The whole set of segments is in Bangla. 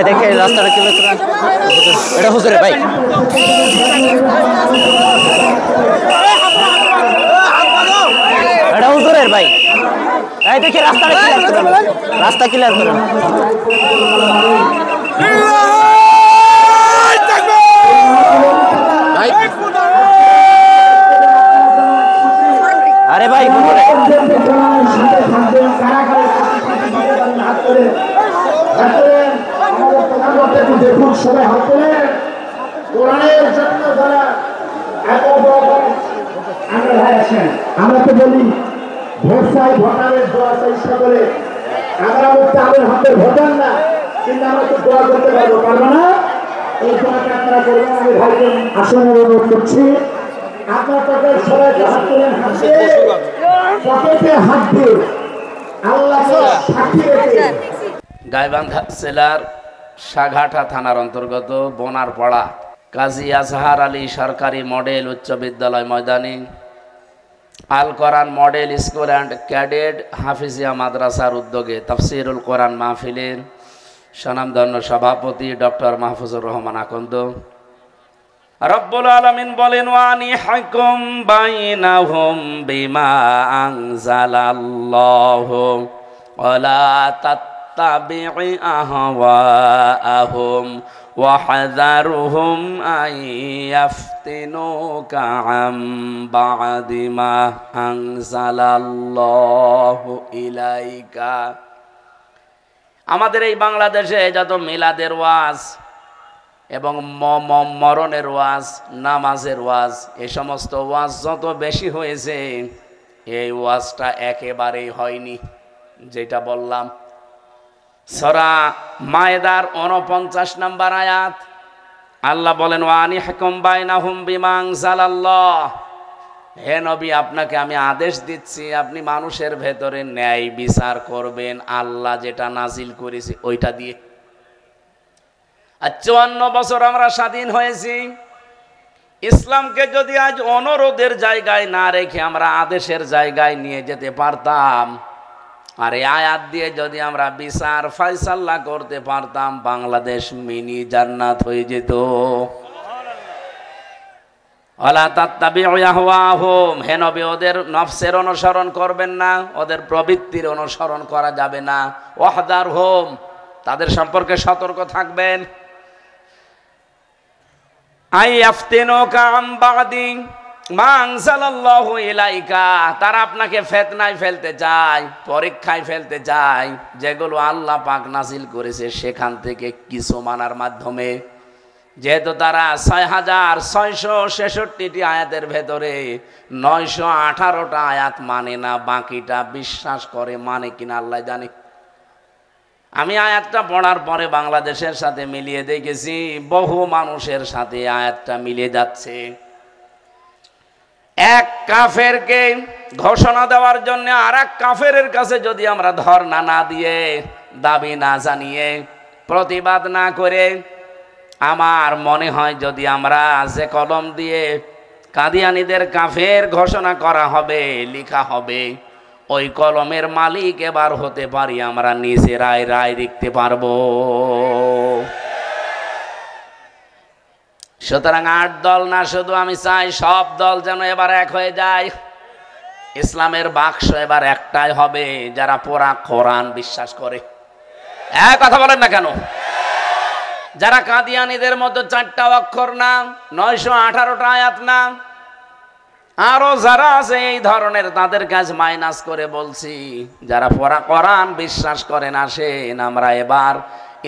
দেখে রাস্তাটা কি এটা হুজুরে ভাই এটা হুজুরের ভাই এই দেখে রাস্তাটা ক্লিয়ার করেন রাস্তা ক্লিয়ার করেন আরে ভাই দেখুন সবাই হাত তোলে কোরআনের জন্য যারা এত বড় আমরা ভাই আছেন আমরা তো বলি ভোট চাই ভোটারের দোয়া চাই ইচ্ছা করে আমরা বলতে আমাদের হাতের ভোটার না কিন্তু আমরা তো দোয়া করতে পারবো না এই দোয়াটা আপনারা করবেন আমি ভাইকে আসলে অনুরোধ করছি আপনার পকেট সবাই হাত তোলেন হাতে পকেটে হাত দিয়ে আল্লাহকে সাক্ষী রেখে গাইবান্ধা জেলার সাঘাটা থানার অন্তর্গত বনারপাড়া কাজী আজহার আলী সরকারি মডেল উচ্চ বিদ্যালয় ময়দানে Al Quran model school and cadet Hafizia মাদ্রাসার উদ্যোগে তাফসিরুল কোরআন মাহফিলের স্বনামধন্য সভাপতি ডক্টর মাহফুজুর রহমান আকন্দ রব্বুল আলামিন বলেন ওয়ানি হাকুম বাইনাহুম বিমা আনজালাল্লাহু ওয়ালা তাত্তাবিউ আহওয়াআহুম ওয়াহযারহুম আন ইয়াফতিনুকা আন বা'দি মা আনজালাল্লাহু ইলাইকা। আমাদের এই বাংলাদেশে যত মিলাদের ওয়াজ এবং মরণের ওয়াজ, নামাজের ওয়াজ, এই সমস্ত ওয়াজ যত বেশি হয়েছে, এই ওয়াজটা একেবারেই হয়নি। যেটা বললাম সূরা মায়েদার 49 নম্বর আয়াত, আল্লাহ বলেন ওয়ানি হাকুম বাইনাহুম বিমা আনজালাল্লাহ। হে নবী, আপনাকে আমি আদেশ দিচ্ছি, আপনি মানুষের ভেতরে ন্যায় বিচার করবেন আল্লাহ যেটা নাজিল করেছে ওইটা দিয়ে। আর 54 বছর আমরা স্বাধীন হয়েছি, ইসলামকে যদি আজ অনুরোধের জায়গায় না রেখে আমরা আদেশের জায়গায় নিয়ে যেতে পারতাম, আর এই আয়াত দিয়ে যদি আমরা বিচার ফয়সালা করতে পারতাম, বাংলাদেশ মিনি জান্নাত হয়ে যেত। ওয়ালা তাত্তাবিউ আহওয়াহুম, হে নবী ওদের নফসের অনুসরণ করবেন না, ওদের প্রবৃত্তির অনুসরণ করা যাবে না। ওয়াহদারহুম, তাদের সম্পর্কে সতর্ক থাকবেন। আইয়াফতিনুকা আন বা'দি মা আনজালাল্লাহু ইলাইকা, তারা আপনাকে ফিতনায় ফেলতে চায়, পরীক্ষায় ফেলতে চায়, যেগুলো আল্লাহ পাক নাজিল করেছে সেখান থেকে কিছু মানার মাধ্যমে। যেহেতু তারা 6666টি আয়াতের ভেতরে 918টা আয়াত মানে না, বাকিটা বিশ্বাস করে, মানে কিনা আল্লাহ জানে। আমি আয়াতটা পড়ার পরে বাংলাদেশের সাথে মিলিয়ে দেখেছি, বহু মানুষের সাথে আয়াতটা মিলে যাচ্ছে। এক কাফেরকে ঘোষণা দেওয়ার জন্য আর এক কাফেরের কাছে যদি আমরা ধর্ণা না দিয়ে, দাবি না জানিয়ে, প্রতিবাদ না করে, আমার মনে হয় যদি আমরা যে কলম দিয়ে কাদিয়ানীদের কাফের ঘোষণা করা হবে, লেখা হবে, ওই কলমের মালিক এবার হতে পারি আমরা, নিজেরাই রায় লিখতে পারবো। সুতরাং 8 দল না, শুধু আমি চাই সব দল যেন এবার এক হয়ে যায়। ইসলামের বাক্স এবার একটাই হবে, যারা পুরা কোরআন বিশ্বাস করে। এক কথা বলেন না কেন? যারা কাদিয়ানীদের মতো 4টা অক্ষর না, 918টা আয়াত না, আরো যারা আছে এই ধরনের, তাদের কাজ মাইনাস করে বলছি, যারা পুরা কোরআন বিশ্বাস করেন, আসেন আমরা এবার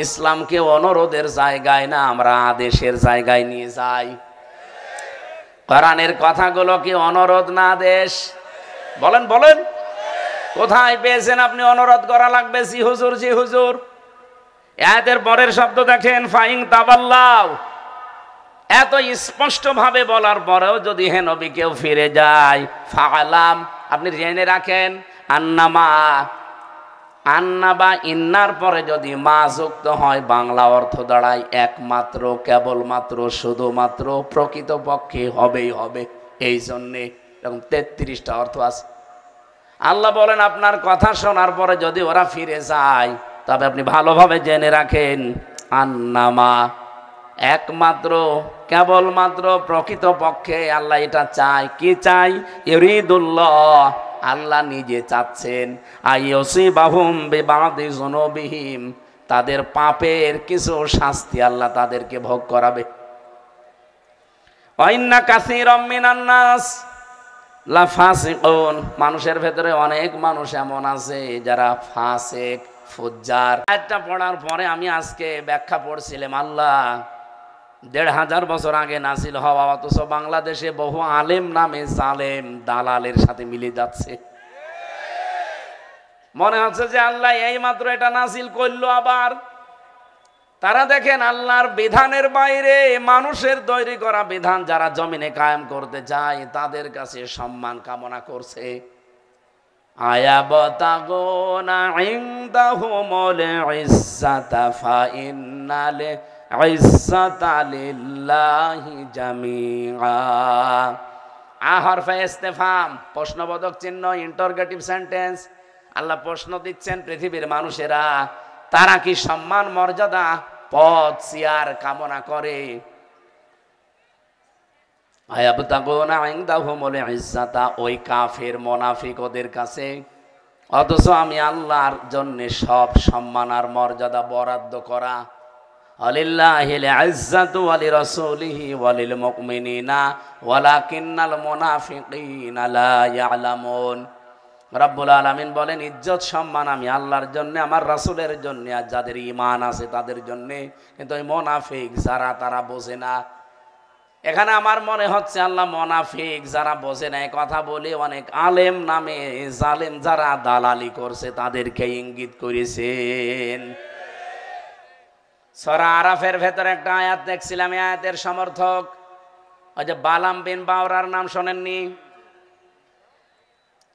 ইসলামকে অনুরোধের জায়গায় না, আমরা আদেশের জায়গায় নিয়ে যাই। কোরআনের কথাগুলো কি অনুরোধ না আদেশ? বলেন বলেন, কোথায় পেয়েছেন আপনি অনুরোধ করা লাগবে? জি হুজুর, জি হুজুর। আয়াতের পরের শব্দ দেখেন, ফাইন তাবাল্লাহ। এত স্পষ্ট ভাবে বলার পরেও যদি হে নবী কেউ ফিরে যায়, ফাআলাম, আপনি জেনে রাখেন, আন্নামা আন্না বা ইন্নার পরে যদি মা যুক্ত হয় বাংলা অর্থ দাঁড়ায় একমাত্র, কেবলমাত্র, শুধুমাত্র, প্রকৃতপক্ষে, হবেই হবে। এই জন্যে এরকম 33টা অর্থ আছে। আল্লাহ বলেন আপনার কথা শোনার পরে যদি ওরা ফিরে যায়, তবে আপনি ভালোভাবে জেনে রাখেন আন্নামা, একমাত্র, কেবলমাত্র, প্রকৃতপক্ষে আল্লাহ এটা চায়। কি চাই? ইউরিদুল্লাহ, আল্লাহ নিজে চাচ্ছেন, আইয়ুসিবাহুম বিবাদি যুনুবিহিম, তাদের পাপের কিছু শাস্তি আল্লাহ তাদেরকে ভোগ করাবে। ওয়া ইন্না কাসীরাম মিনান নাস লাফাসিকুন, মানুষের ভেতরে অনেক মানুষ এমন আছে যারা ফাসিক, ফুজ্জার। একটা পড়ার পরে আমি আজকে ব্যাখ্যা পড়ছিলাম, আল্লাহ 1500 বছর আগে নাজিল হওয়া, অথচ বাংলাদেশে বহু আলেম নামে জালেম দালালের সাথে মিলে যাচ্ছে। মনে হচ্ছে যে আল্লাহ এই মাত্র এটা নাজিল করলো। আবার তারা দেখেন আল্লাহর বিধানের বাইরে মানুষের তৈরি করা বিধান যারা জমিনে কায়েম করতে চায় তাদের কাছে সম্মান কামনা করছে। আয়াবতাগুনা ইনদাহুমুল ইজ্জাতা ফাইন্নাল ইজ্জাতা লিল্লাহি জামিআ। হরফে ইস্তেফহাম, প্রশ্নবোধক চিহ্ন, ইন্টারোগেটিভ সেন্টেন্স। আল্লাহ প্রশ্ন দিচ্ছেন, পৃথিবীর মানুষেরা তারা কি সম্মান, মর্যাদা, পদ, চেয়ার কামনা করে? আয়াবতাগুনা ইনদাহুমুল ইজ্জাতা, ওই কাফের মুনাফিক ওদের কাছে, অথচ আমি আল্লাহর জন্য সব সম্মান আর মর্যাদা বরাদ্দ করা। আলিল্লাহিল ইজ্জাতু ওয়া লিরাসূলিহি ওয়া লিল মুমিনিনা ওয়ালাকিন্নাল মুনাফিকিনা লা ইয়ালামুন। রব্বুল আলামিন বলেন, ইজ্জত সম্মান আমি আল্লাহর জন্য, আমার রাসূলের জন্য, আর যাদের ঈমান আছে তাদের জন্য, কিন্তু ওই মুনাফিক যারা, তারা বোঝে না। এখানে আমার মনে হচ্ছে আল্লাহ মুনাফিক যারা বোঝে না, কথা বলে অনেক আলেম নামে জালেম যারা দালালি করছে তাদেরকে ইঙ্গিত করেছেন। সূরা আরাফের ভেতরে একটা আয়াত দেখছিলাম, এই আয়াতের সমর্থক ওই যে বালাম বিন বাওরার নাম শোনেননি?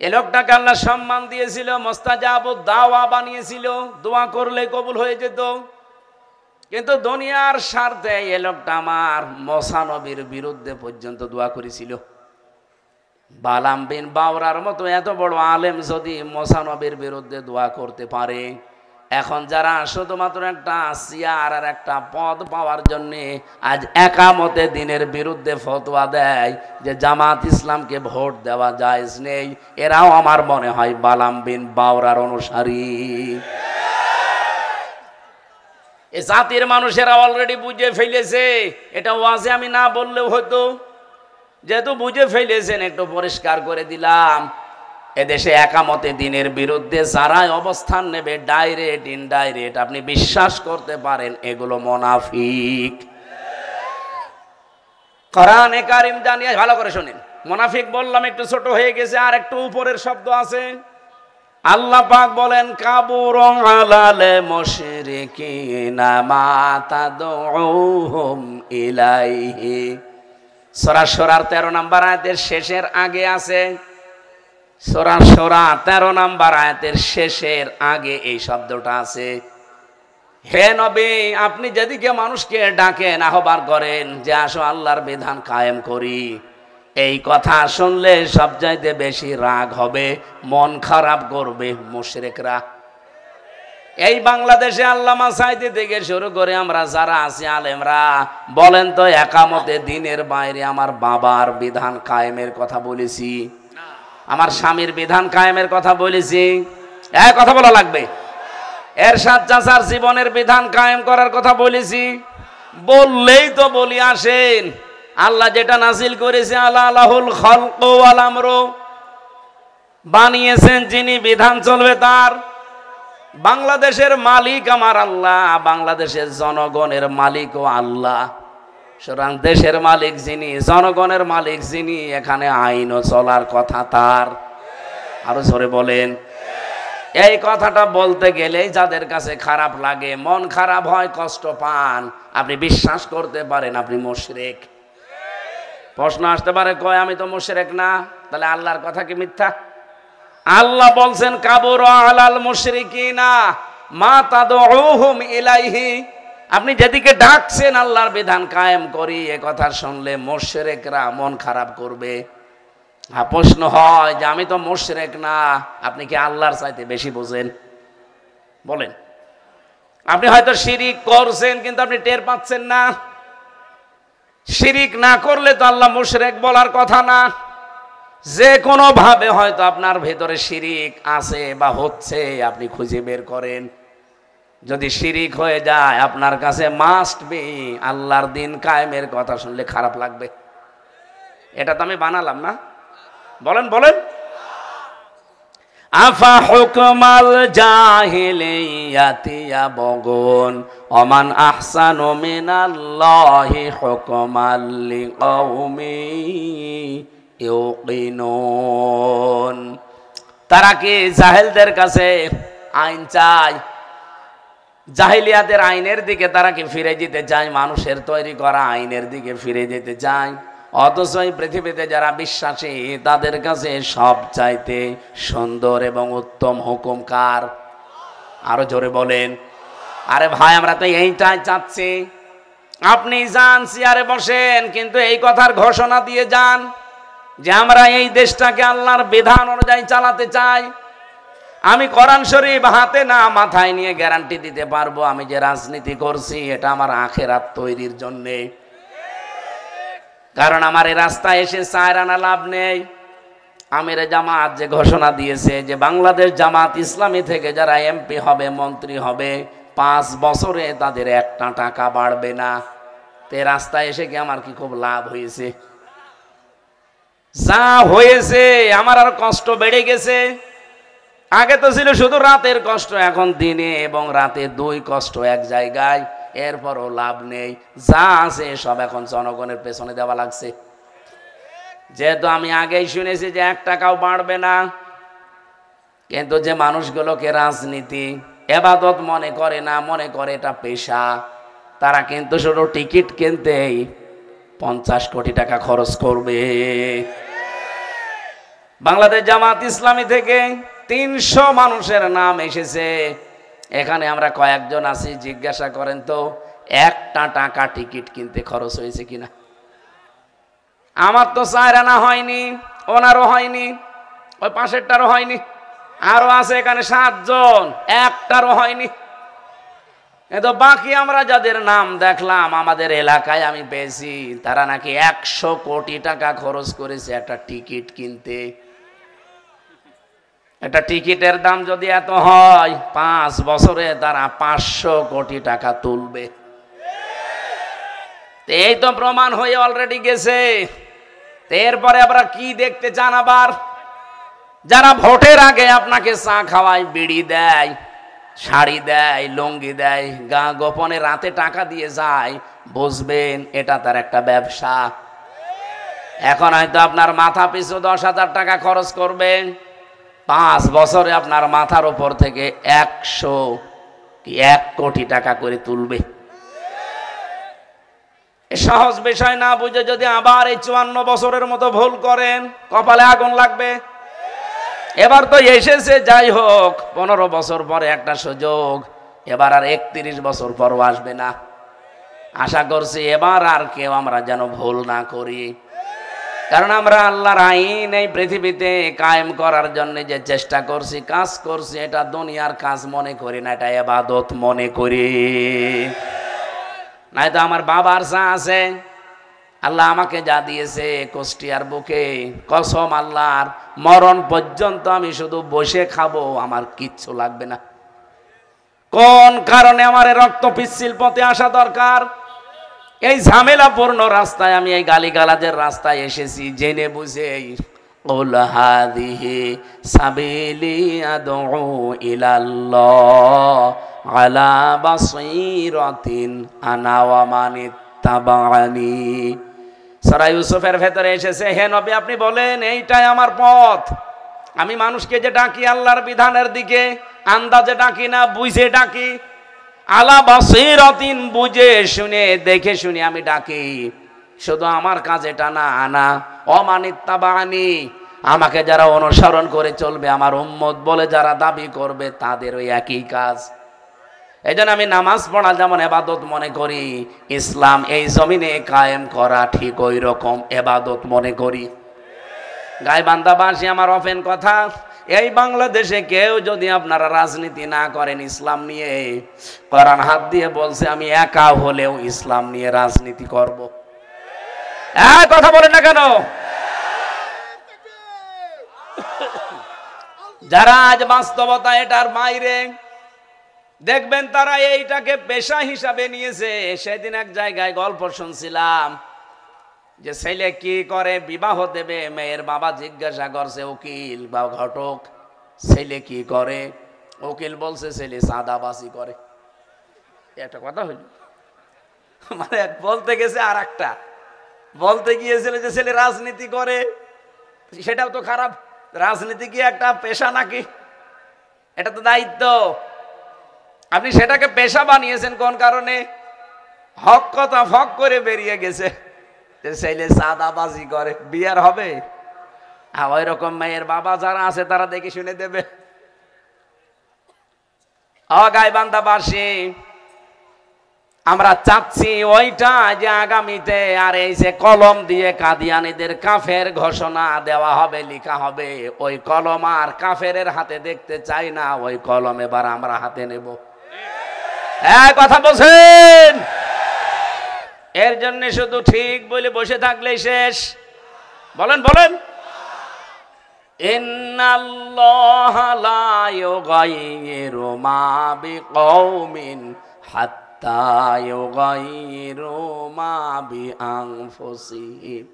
এই লোকটাকে আল্লাহ সম্মান দিয়েছিল, মুস্তাজাবুদ দাওয়া বানিয়েছিল, দোয়া করলে কবুল হয়ে যেত। কিন্তু দুনিয়ার স্বার্থে এই লোকটা আমার মুসা নবীর বিরুদ্ধে পর্যন্ত দোয়া করেছিল। বালাম বিন বাওরার মতো এত বড় আলেম যদি মুসা নবীর বিরুদ্ধে দোয়া করতে পারে, এখন যারা শুধুমাত্র একটা চেয়ার আর একটা পদ পাওয়ার জন্য আজ একামতে দিনের বিরুদ্ধে ফতোয়া দেয় যে জামাত ইসলামকে ভোট দেওয়া জায়েজ নেই, এরাও আমার মনে হয় বালাম বিন বাওরার অনুসারী। এই জাতির মানুষেরা অলরেডি বুঝে ফেলেছে, এটা ওয়াজে আমি না বললেও হতো, যেহেতু বুঝে ফেলেছেন একটু পরিষ্কার করে দিলাম। এদেশে একামতে দিনের বিরুদ্ধে যারা অবস্থান নেবে, ডাইরেক্ট ইনডাইরেক্ট, আপনি বিশ্বাস করতে পারেন এগুলো মুনাফিক। কোরআনে কারীম জানিয়ে ভালো করে শুনেন, মুনাফিক বললাম একটু ছোট হয়ে গেছে, আর একটু উপরের শব্দ আছে। আল্লাহ পাক বলেন, কাবুরু আলাল মুশরিকিনা মা তাদউহুম ইলাইহি। সূরা শূরার 13 নম্বর আয়াতের শেষের আগে আছে, সূরা শূরা 13 নম্বর আয়াতের শেষের আগে এই শব্দটা আছে। হে নবী, আপনি যেদিকে মানুষকে ডাকেন, আহ্বান করেন যে আসো আল্লাহর বিধান কায়েম করি, এই কথা শুনলে সবচাইতে বেশি রাগ হবে, মন খারাপ করবে মুশরিকরা। এই বাংলাদেশে আল্লামা সাইদি থেকে শুরু করে আমরা যারা আছি আলেমরা, বলেন তো একামতে দিনের বাইরে আমার বাবার বিধান কায়েমের কথা বলেছি, আমার স্বামীর বিধান কায়েমের কথা বলেছি? এক কথা বলা লাগবে। এরশাদ চাচার জীবনের বিধান কায়েম করার কথা বলেছি? বললেই তো বলি আসেন, আল্লাহ যেটা নাজিল করেছে, আলাহুল খালকু ওয়াল আমরু, বানিয়েছেন যিনি, বিধান চলবে তার। বাংলাদেশের মালিক আমার আল্লাহ, বাংলাদেশের জনগণের মালিকও আল্লাহ। সুতরাং দেশের মালিক যিনি, জনগণের মালিক যিনি, এখানে আইনও চলার কথা তার। আরো জোরে বলেন। এই কথাটা বলতে গেলেই যাদের কাছে খারাপ লাগে, মন খারাপ হয়, কষ্ট পান, আপনি বিশ্বাস করতে পারেন আপনি মুশরিক। প্রশ্ন আসতে পারে, কয় আমি তো মুশরিক না, তাহলে আল্লাহর কথা কি মিথ্যা? আল্লাহ বলছেন কাবুর আলাল মুশরিকিনা মা তাদউহুম ইলাইহি, আপনি যেদিকে ডাকছেন আল্লাহর বিধান কায়েম করি, এ কথা শুনলে মুশরিকরা মন খারাপ করবে। প্রশ্ন হয় যে আমি তো মুশরিক না, আপনি কি আল্লাহর চাইতে বেশি বোঝেন? বলেন, আপনি হয়তো শিরিক করছেন কিন্তু আপনি টের পাচ্ছেন না। শিরিক না করলে তো আল্লাহ মুশরিক বলার কথা না। যে কোনো ভাবে হয়তো আপনার ভেতরে শিরিক আছে বা হচ্ছে, আপনি খুঁজে বের করেন। যদি শিরিক হয়ে যায় আপনার কাছে মাস্ট বি আল্লাহর দিন কায়েমের কথা শুনলে খারাপ লাগবে। এটা তো আমি বানালাম না, বলেন বলেন। আফা হুকমাল জাহিলিয়াতি ইয়াবগুন ওমান আহসানু মিনাল্লাহি হুকমান লিকাউমি ইউকিনুন। তারা কি জাহেলদের কাছে আইন চায়? জাহিলিয়াতের আইনের দিকে তারা কি ফিরে যেতে চায়? মানুষের তৈরি করা আইনের দিকে ফিরে যেতে চায়। অথচ এই পৃথিবীতে যারা বিশ্বাসী তাদের কাছে সব চাইতে সুন্দর এবং উত্তম হুকুম কার? আরো জোরে বলেন। আরে ভাই, আমরা তো এইটাই চাচ্ছি। আপনি যান চেয়ারে বসেন, কিন্তু এই কথার ঘোষণা দিয়ে যান যে আমরা এই দেশটাকে আল্লাহর বিধান অনুযায়ী চালাতে চাই। আমি কোরআন শরীফ হাতে না মাথায় নিয়ে গ্যারান্টি দিতে পারবো আমি যে রাজনীতি করছি এটা আমার আখেরাত তৈরির জন্যে। কারণ আমার এই রাস্তায় এসে চায়ের আনা লাভ নেই। আমিরে জামাত যে ঘোষণা দিয়েছে যে বাংলাদেশ জামাত ইসলামী থেকে যারা এমপি হবে, মন্ত্রী হবে, 5 বছরে তাদের একটা টাকা বাড়বে না। তে রাস্তায় এসে কি আমার কি খুব লাভ হয়েছে? যা হয়েছে আমার আর কষ্ট বেড়ে গেছে। আগে তো ছিল শুধু রাতের কষ্ট, এখন দিনে এবং রাতে 2 কষ্ট এক জায়গায়, এরপরও লাভ নেই। যা আছে সব এখন জনগণের পেছনে দেওয়া লাগছে। যেহেতু আমি আগেই শুনেছি যে 1 টাকাও বাড়বে না, কিন্তু যে মানুষগুলোকে রাজনীতি এবাদত মনে করে না, মনে করে এটা পেশা, তারা কিন্তু শুধু টিকিট কিনতেই 50 কোটি টাকা খরচ করবে। বাংলাদেশ জামাত ইসলামী থেকে 300 মানুষের নাম এসেছে। এখানে আমরা কয়েকজন আছি, জিজ্ঞাসা করেন তো একটা টাকা টিকিট কিনতে খরচ হয়েছে কিনা? আমার তো 4 আনা হয়নি, ওনারও হয়নি, ওই পাশেরটারও হয়নি, আরো আছে এখানে 7 জন, একটারও হয়নি। তো বাকি আমরা যাদের নাম দেখলাম আমাদের এলাকায় আমি পেয়েছি, তারা নাকি 100 কোটি টাকা খরচ করেছে একটা টিকিট কিনতে। একটা টিকিটের দাম যদি এত হয়, 5 বছরে তারা 500 কোটি টাকা তুলবে। এই তো প্রমাণ হয়ে অলরেডি গেছে। এরপরে আপনারা কি দেখতে চান? আবার যারা ভোটের আগে আপনাকে চা খাওয়ায়, বিড়ি দেয়, শাড়ি দেয়, লুঙ্গি দেয়, গা গোপনে রাতে টাকা দিয়ে যায়, বুঝবেন এটা তার একটা ব্যবসা। এখন হয়তো আপনার মাথা পিছু 10,000 টাকা খরচ করবেন, 5 বছরে আপনার মাথার উপর থেকে 1 কোটি টাকা করে তুলবে। সহজ বিষয় না বুঝে যদি আবার এই 54 বছরের মতো ভুল করেন, কপালে আগুন লাগবে। এবার তো এসেছে, যাই হোক 15 বছর পরে একটা সুযোগ, এবার আর 31 বছর পরও আসবে না। আশা করছি এবার আর কেউ আমরা যেন ভুল না করি। কারণ আমরা আল্লাহর আইন এই পৃথিবীতে কায়েম করার জন্য যে চেষ্টা করছি, কাজ করছি, এটা দুনিয়ার কাজ মনে করি না, এটা ইবাদত মনে করি। নাই তো আমার বাবার যা আছে, আল্লাহ আমাকে যা দিয়েছে কুষ্টিয়ার বুকে, কসম আল্লাহর, মরণ পর্যন্ত আমি শুধু বসে খাবো, আমার কিচ্ছু লাগবে না। কোন কারণে আমার রক্ত পিচ্ছিল পথে আসা দরকার? এই ঝামেলাপূর্ণ রাস্তায় আমি এই গালিগালাজের রাস্তায় এসেছি জেনে বুঝে। কুল হাযিহি সাবিলি আদউ ইলাল্লাহ আলা বাসীরাতিন আনা ওয়া মান ইত্তাবা'আনি। সূরা ইউসুফের ভেতরে এসেছে, হে নবী আপনি বলেন এইটাই আমার পথ। আমি মানুষকে যে ডাকি আল্লাহর বিধানের দিকে, আন্দাজে ডাকি না, বুঝে ডাকি। আলা বাসীরাতিন, বুঝে শুনে দেখে শুনে আমি ডাকি। শুধু আমার কাজ এটা না, আনা ওয়া মান ইত্তাবা'আনি, আমাকে যারা অনুসরণ করে চলবে, আমার উম্মত বলে যারা দাবি করবে, তাদের ওই একই কাজ। এই জন্য আমি নামাজ পড়া যেমন এবাদত মনে করি, ইসলাম এই জমিনে কায়েম করা ঠিক ওই রকম এবাদত মনে করি। গাইবান্ধাবাসী, আমার ওপেন কথা, এই বাংলাদেশে কেউ যদি আপনারা রাজনীতি না করেন ইসলাম নিয়ে, কোরআন হাত দিয়ে বলছে আমি একা হলেও ইসলাম নিয়ে রাজনীতি করব। কথা বলেন না কেন? যারা আজ বাস্তবতা এটার বাইরে, দেখবেন তারা এইটাকে পেশা হিসাবে নিয়েছে। সেদিন এক জায়গায় গল্প শুনছিলাম যে ছেলে কি করে বিবাহ দেবে, মেয়ের বাবা জিজ্ঞাসা করছে উকিল বা ঘটক, ছেলে কি করে? উকিল বলছে ছেলে চাঁদাবাজি করে। একটা কথা হইল, মানে বলতে গেছে আর একটা, বলতে গিয়েছিল যে ছেলে রাজনীতি করে। সেটাও তো খারাপ। রাজনীতি কি একটা পেশা নাকি? এটা তো দায়িত্ব। আপনি সেটাকে পেশা বানিয়েছেন কোন কারণে? হক কথা ফক করে বেরিয়ে গেছে যে ছেলে চাঁদাবাজি করে, বিয়ার হবে? ওই রকম মেয়ের বাবা যারা আছে তারা দেখে শুনে দেবে। গাইবান্ধাবাসী, আমরা চাচ্ছি ওইটা যে আগামীতে আর এই যে কলম দিয়ে কাদিয়ানীদের কাফের ঘোষণা দেওয়া হবে, লেখা হবে, ওই কলম আর কাফেরের হাতে দেখতে চাই না। ওই কলম এবার আমরা হাতে নেব। কথা বলছেন? এর জন্য শুধু ঠিক বলে বসে থাকলেই শেষ। বলেন বলেন। ইন্নাল্লাহা লা ইউগাইয়িরু মা বিকওমিন হাত্তা ইউগাইয়িরু মা বিআনফুসিহিম।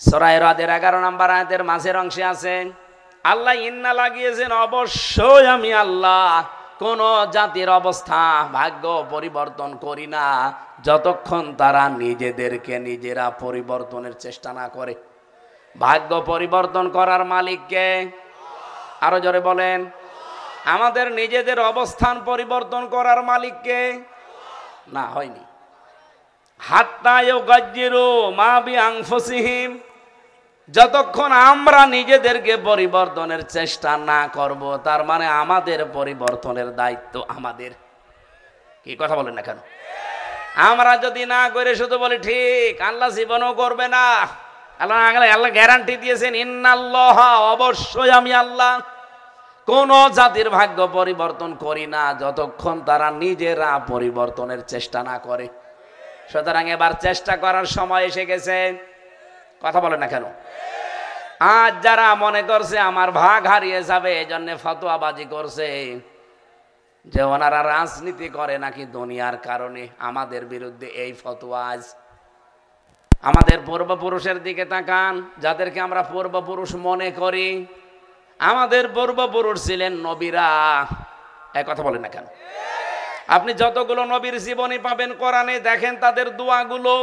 সূরা রাদের 11 নম্বর আয়াতের মাঝের অংশে আছে আল্লাহ ইন্না লাগিয়েছেন, অবশ্যই আমি আল্লাহ কোন জাতির অবস্থা ভাগ্য পরিবর্তন করি না যতক্ষণ তারা নিজেদেরকে নিজেরা পরিবর্তনের চেষ্টা না করে। ভাগ্য পরিবর্তন করার মালিককে? আরো জোরে বলেন। আমাদের নিজেদের অবস্থান পরিবর্তন করার মালিককে? না, হয়নি। হাত্তা ইউগাইয়িরু মা বিআনফুসিহিম, যতক্ষণ আমরা নিজেদেরকে পরিবর্তনের চেষ্টা না করব, তার মানে আমাদের পরিবর্তনের দায়িত্ব আমাদের। কি কথা বলেন না কেন? আমরা যদি না করে শুধু বলি ঠিক, আল্লাহ জীবনও করবে না। আল্লাহ গ্যারান্টি দিয়েছেন, ইন্নাল্লাহা, অবশ্যই আমি আল্লাহ কোন জাতির ভাগ্য পরিবর্তন করি না যতক্ষণ তারা নিজেরা পরিবর্তনের চেষ্টা না করে। সুতরাং এবার চেষ্টা করার সময় এসে গেছে। কথা বলেন না কেন? আজ যারা মনে করছে আমার ভাগ হারিয়ে যাবে, এই জন্য ফতোয়াবাজি করছে যে ওনারা রাজনীতি করে নাকি দুনিয়ার কারণে, আমাদের বিরুদ্ধে এই ফতোয়া। আজ আমাদের পূর্বপুরুষের দিকে তাকান, যাদেরকে আমরা পূর্বপুরুষ মনে করি। আমাদের পূর্বপুরুষ ছিলেন নবীরা। এক কথা বলেন না কেন? আপনি যতগুলো নবীর জীবনী পাবেন কোরআনে, দেখেন তাদের দোয়াগুলো।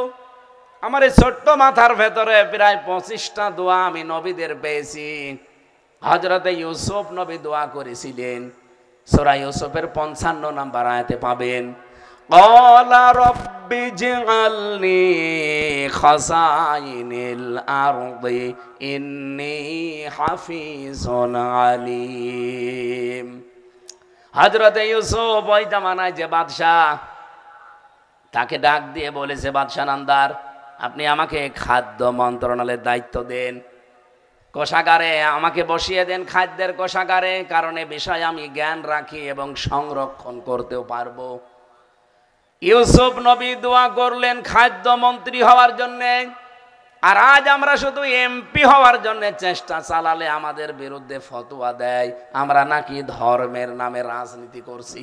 আমার এই ছোট্ট মাথার ভেতরে প্রায় 25টা দোয়া আমি নবীদের পেয়েছি। হযরতে ইউসুফ নবী দোয়া করেছিলেন, সূরা ইউসুফের 55 নম্বর আয়াতে পাবেন, ক্বালা রাব্বি ইজআলনি খাযাইনিল আরদি ইন্নী হাফিজুন আলীম। হযরতে ইউসুফ ওই জামানায় যে বাদশাহ, তাকে ডাক দিয়ে বলেছে, বাদশাহ নামদার, আপনি আমাকে খাদ্য মন্ত্রণালয়ের দায়িত্ব দেন, কোষাগারে আমাকে বসিয়ে দেন, খাদ্যের কোষাগারে, কারণ এ বিষয়ে আমি জ্ঞান রাখি এবং সংরক্ষণ করতেও পারবো। ইউসুফ নবী দোয়া করলেন খাদ্য মন্ত্রী হওয়ার জন্য। আর আজ আমরা শুধু এমপি হওয়ার জন্য চেষ্টা চালালে আমাদের বিরুদ্ধে ফতোয়া দেয় আমরা নাকি ধর্মের নামে রাজনীতি করছি।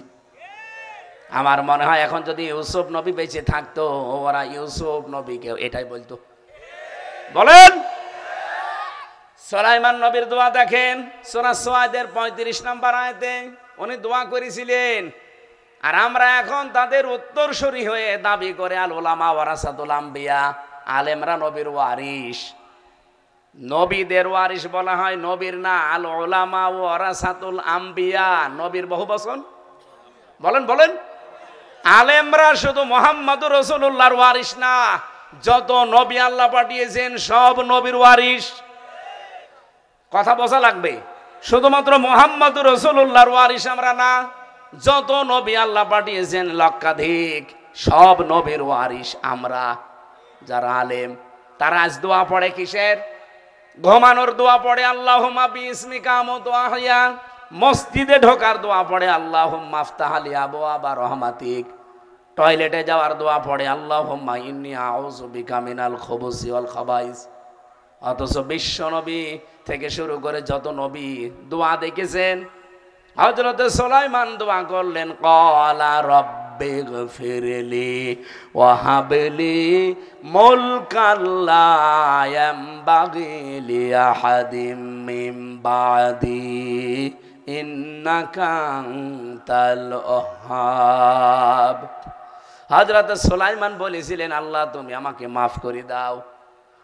আমার মনে হয় এখন যদি ইউসুফ নবী বেঁচে থাকতো, ওরা ইউসুফ নবীকে এটাই বলতো। বলেন। সুলাইমান নবীর দোয়া দেখেন, সূরা সুআদের 35 নম্বর আয়াতে উনি দোয়া করেছিলেন। আর আমরা এখন তাদের উত্তরসূরি হয়ে দাবি করে আল উলামা ওয়ারাসাতুল আম্বিয়া, আলেমরা নবীর ওয়ারিস। নবীদের ওয়ারিস বলা হয়, নবীর না। আল উলামা ওয়ারাসাতুল আম্বিয়া, নবীর বহু বচন। বলেন বলেন। আলেমরা শুধু মুহাম্মদুর রাসূলুল্লাহর ওয়ারিস না, যত নবী আল্লাহ পাঠিয়েছেন সব নবীর ওয়ারিস। কথা বোঝা লাগবে। শুধুমাত্র মুহাম্মদ রাসূলুল্লাহর ওয়ারিস আমরা না, যত নবী আল্লাহ পাঠিয়েছেন লক্ষাধিক, সব নবীর ওয়ারিস আমরা। যারা আলেম তারা আজ দোয়া পড়ে কিসের? ঘুমানোর দোয়া পড়ে আল্লাহুম্মা বিইসমিকা আমুতু ওয়া আহইয়া। মসজিদে ঢোকার দোয়া পড়ে আল্লাহুম্মা আফতাহ লি আবওয়াবা রাহমাতিক। টয়লেটে যাওয়ার দোয়া পড়ে আল্লাহুম্মা ইন্নী আউযু বিকা মিনাল খুবুসি ওয়াল খাবাইস। অথচ বিশ্ব নবী থেকে শুরু করে যত নবী দোয়া দেখেছেন, হযরত সুলাইমান দোয়া করলেন ক্বালা রব্বিগফিরলি ওয়া হাবলি মুলকান লা ইয়ামবাগি লিআহাদিম মিন বাদি ইন্নাকা আনতাল ওয়াহ্হাব। হযরত সুলাইমান বলেছিলেন, আল্লাহ তুমি আমাকে মাফ করে দাও,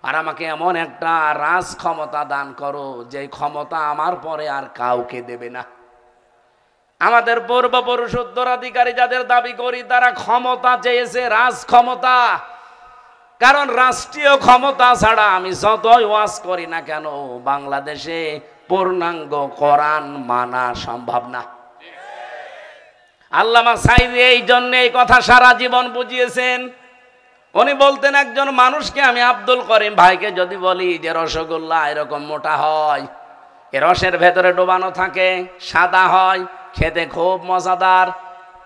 আর আমাকে এমন একটা রাজ ক্ষমতা দান করো যে ক্ষমতা আমার পরে আর কাউকে দেবে না। আমাদের পূর্বপুরুষ উত্তরাধিকারী যাদের দাবি করি, তারা ক্ষমতা চেয়েছে, রাজ ক্ষমতা। কারণ রাষ্ট্রীয় ক্ষমতা ছাড়া আমি যতই ওয়াজ করি না কেন, বাংলাদেশে পূর্ণাঙ্গ কোরআন মানা সম্ভব না। আল্লামা সাঈদী এই জন্য এই কথা সারা জীবন বুঝিয়েছেন। উনি বলতেন, একজন মানুষকে আমি আব্দুল করিম ভাইকে যদি বলি যে রসগোল্লা এরকম মোটা হয়, এ রসের ভেতরে ডোবানো থাকে, সাদা হয়, খেতে খুব মজাদার,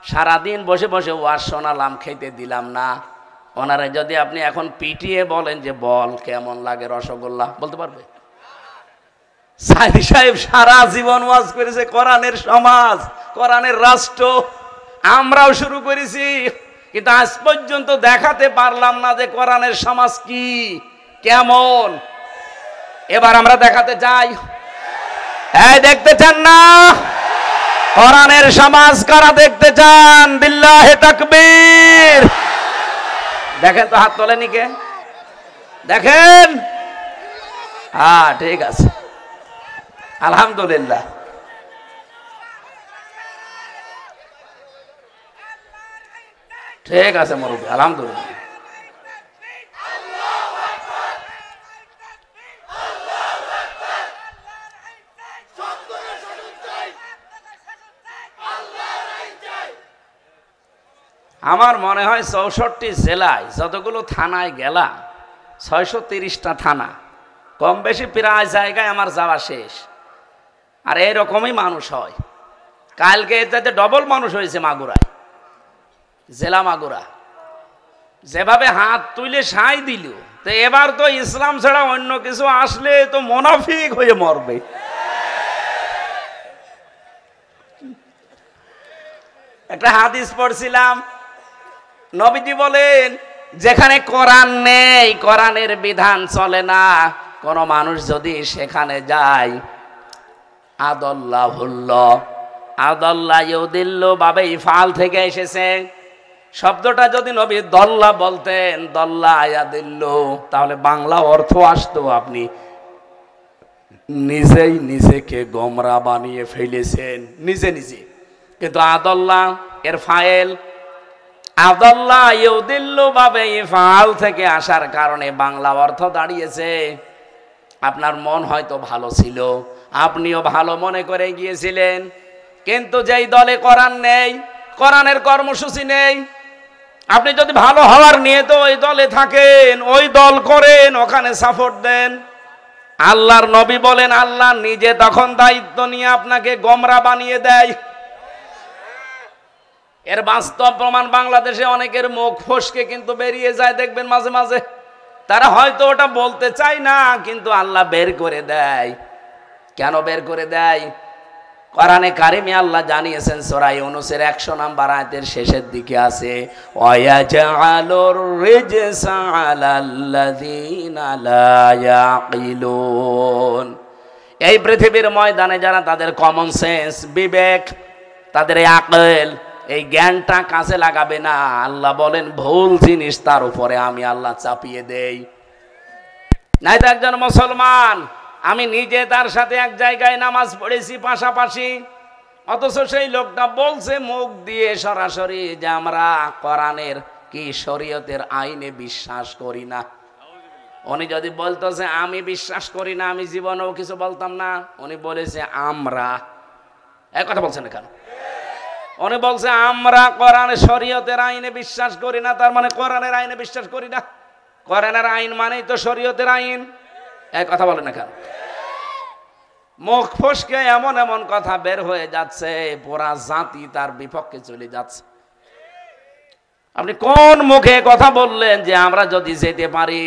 সারাদিন বসে বসে ওয়াজ শোনালাম, খেতে দিলাম না, ওনারে যদি আপনি এখন পিটিয়ে বলেন যে বল কেমন লাগে রসগোল্লা, বলতে পারবে? সাঈদী সাহেব সারা জীবন ওয়াজ করেছে কোরআনের সমাজ, কোরআনের রাষ্ট্র। আমরাও শুরু করেছি, কিন্তু আজ পর্যন্ত দেখাতে পারলাম না যে কোরআনের সমাজ কি, কেমন। এবার আমরা দেখাতে চাই। এই দেখতে চান না কোরআনের সমাজ কারা দেখতে চান? বিল্লাহে তাকবীর। দেখেন তো, হাত তোলেনি কে? দেখেন, হ্যাঁ ঠিক আছে, আলহামদুলিল্লাহ। ঠিক আছে মুরব্বী, আলহামদুলিল্লাহ। আমার মনে হয় 64 জেলায় যতগুলো থানায় গেলাম, 630টা থানা, কম বেশি প্রায় জায়গায় আমার যাওয়া শেষ। আর এরকমই মানুষ হয়। কালকে এর চাইতে ডবল মানুষ হয়েছে মাগুরায়, জেলা মাগুরা। যেভাবে হাত তুলে সাই দিল, তো এবার তো ইসলাম ছাড়া অন্য কিছু আসলে তো মুনাফিক হয়ে মরবে। একটা হাদিস পড়ছিলাম, নবীজি বলেন, যেখানে কোরআন নেই, কোরআনের বিধান চলে না, কোন মানুষ যদি সেখানে যায়, আদাল্লাহুল্লাহ, আদাল্লাহ ইউদিল্লু বাবে ইফআল থেকে এসেছে। শব্দটা যদি নবী দল্লা বলতেন, দল্লা ইয়াদিল্লু, তাহলে বাংলা অর্থ আসতো আপনি নিজেই নিজেকে গোমরা বানিয়ে ফেলেছেন, নিজে নিজে। কিন্তু আদাল্লাহ এর ফাইল, আদাল্লাহ ইউদিল্লু বাবে ইফআল থেকে আসার কারণে বাংলা অর্থ দাঁড়িয়েছে। আপনার মন হয়তো ভালো ছিল, আপনিও ভালো মনে করে গিয়েছিলেন, কিন্তু যেই দলে কোরআন নেই, কোরআনের কর্মসূচি নেই, আপনি যদি ভালো হওয়ার নিয়ে তো ওই দলে থাকেন, ওই দল করেন, ওখানে সাপোর্ট দেন, আল্লাহর নবী বলেন আল্লাহ নিজে তখন দায়িত্ব নিয়ে আপনাকে গোমরা বানিয়ে দেয়। এর বাস্তব প্রমাণ বাংলাদেশে অনেকের মুখ ফসকে কিন্তু বেরিয়ে যায়, দেখবেন মাঝে মাঝে। তারা হয়তো ওটা বলতে চায় না, কিন্তু আল্লাহ বের করে দেয়। কেন বের করে দেয়? কোরআনে কারিমে আল্লাহ জানিয়েছেন, সূরা ইউনূসের 100 নম্বর আয়াতের শেষের দিকে আছে, ওয়ায়াজআলুর রিজসা আলাল্লাযীনা লা ইয়াকিলুন। এই পৃথিবীর ময়দানে যারা তাদের কমন সেন্স, বিবেক, তাদের এই আকল, এই জ্ঞানটা কাজে লাগাবে না, আল্লাহ বলেন ভুল জিনিস তার উপরে আমি আল্লাহ চাপিয়ে দেই। নাই তো একজন মুসলমান, আমি নিজে তার সাথে এক জায়গায় নামাজ পড়েছি পাশাপাশি, অথচ সেই লোকটা বলছে মুখ দিয়ে সরাসরি যে আমরা কোরআনের কি শরীয়তের আইনে বিশ্বাস করি না। উনি যদি বলতো যে আমি বিশ্বাস করি না, আমি জীবনেও কিছু বলতাম না। উনি বলেছে আমরা, এক কথা বলছেন না কেন? উনি বলছে আমরা কোরআন শরীয়তের আইনে বিশ্বাস করি না, তার মানে কোরআনের আইনে বিশ্বাস করি না। কোরআনের আইন মানেই তো শরীয়তের আইন। এক কথা বলেন না কেন? মুখ ফসকে এমন এমন কথা বের হয়ে যাচ্ছে, পুরা জাতি তার বিপক্ষে চলে যাচ্ছে। আপনি কোন মুখে কথা বললেন যে আমরা যদি যেতে পারি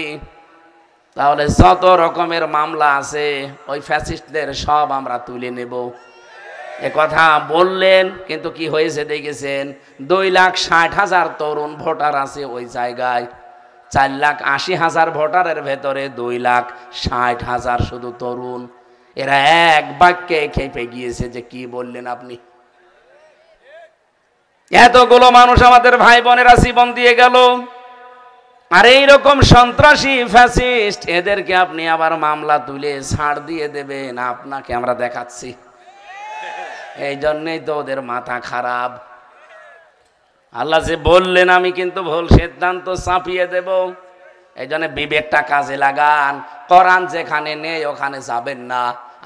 তাহলে যত রকমের মামলা আছে ওই ফ্যাসিস্টদের সব আমরা তুলে নেব, এ কথা বললেন। কিন্তু কি হয়েছে দেখেছেন? 2,60,000 তরুণ ভোটার আছে ওই জায়গায়। 4,80,000 ভোটারের ভেতরে 2,60,000 শুধু তরুণ। এরা এক বাক্যে খেপে গিয়েছে যে কি বললেন আপনি। এতগুলো মানুষ আমাদের ভাই বোনেরা জীবন দিয়ে গেল, আর এইরকম সন্ত্রাসী ফ্যাসিস্ট এদেরকে আপনি আবার মামলা তুলে ছাড় দিয়ে দেবেন? আপনাকে আমরা দেখাচ্ছি। এই জন্যই তো ওদের মাথা খারাপ। আল্লাহ যে বললেন আমি কিন্তু ভুল সিদ্ধান্ত চাপিয়ে দেব, এই জন্য বিবেকটা কাজে লাগান। কোরআন যেখানে নেই ওখানে যাবেন না।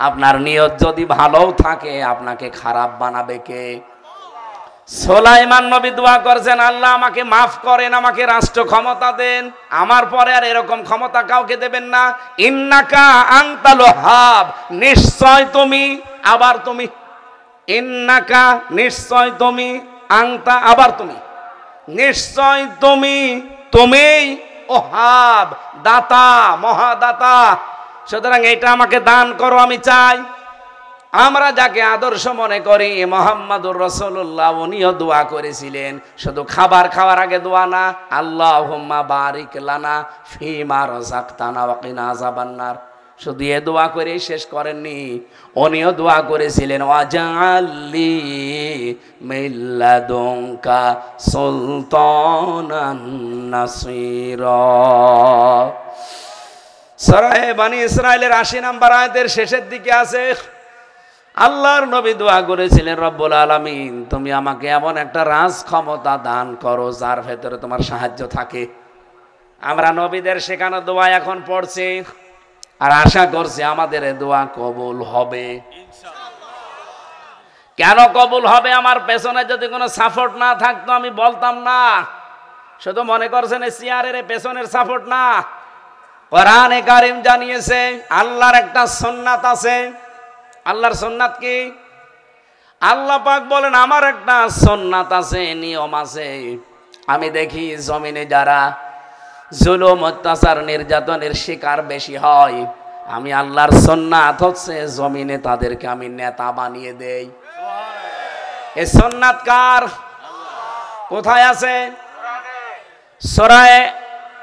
আপনার নিয়ত যদি ভালোও থাকে আপনাকে খারাপ বানাবে কে? সুলাইমান নবী দোয়া করছেন, আল্লাহ আমাকে মাফ করেন, আমাকে রাষ্ট্র ক্ষমতা দেন, আমার পরে আর এরকম ক্ষমতা কাউকে দেবেন না। ইন্নাকা আনতাল ওয়াহাব, নিশ্চয় তুমি, আবার তুমি, ইন্নাকা নিশ্চয় তুমি, আনতা আবার তুমি, নিশ্চয় তুমি, তুমিই ওহাব, দাতা, মহাদাতা। সুতরাং এটা আমাকে দান করো, আমি চাই। আমরা যাকে আদর্শ মনে করি মুহাম্মাদুর রাসূলুল্লাহ, উনিও দোয়া করেছিলেন। শুধু খাবার খাওয়ার আগে দোয়া না, আল্লাহুম্মা বারিক লানা ফিমা রাযাকতানা ওয়া কিনা আযাবান্নার। শুধু এ দোয়া করেই শেষ করেননি, উনিও দোয়া করেছিলেন ওয়াজআললি মিল্লাদুনকা সুলতানান নাসীরা। সূরা বনী ইসরাঈলের 80 নম্বর আয়াতের শেষের দিকে আছে, আল্লাহর নবী দোয়া করেছিলেন, রব্বুল আলামিন তুমি আমাকে এমন একটা রাজ ক্ষমতা দান করো যার ভেতরে তোমার সাহায্য থাকে। আমরা নবীদের শেখানো দোয়া এখন পড়ছি, আর আশা করছি আমাদের এই দোয়া কবুল হবে। কেন কবুল হবে? আমার পেছনে যদি কোনো সাপোর্ট না থাকতো আমি বলতাম না। শুধু মনে করছেন এই চেয়ারের পেছনের সাপোর্ট না, কোরআনে কারীম জানিয়েছে আল্লাহর একটা সুন্নাত আছে। আল্লাহর সুন্নাত কি? আল্লাহ পাক বলেন আমার একটা সুন্নাত আছে, নিয়ম আছে। আমি দেখি জমিনে যারা জুলুম, অত্যাচার, নির্যাতনের শিকার বেশি হয়, আমি আল্লাহর সুন্নাত হচ্ছে জমিনে তাদেরকে আমি নেতা বানিয়ে দেই। এই সুন্নাত কার? কোথায় আছে? সূরা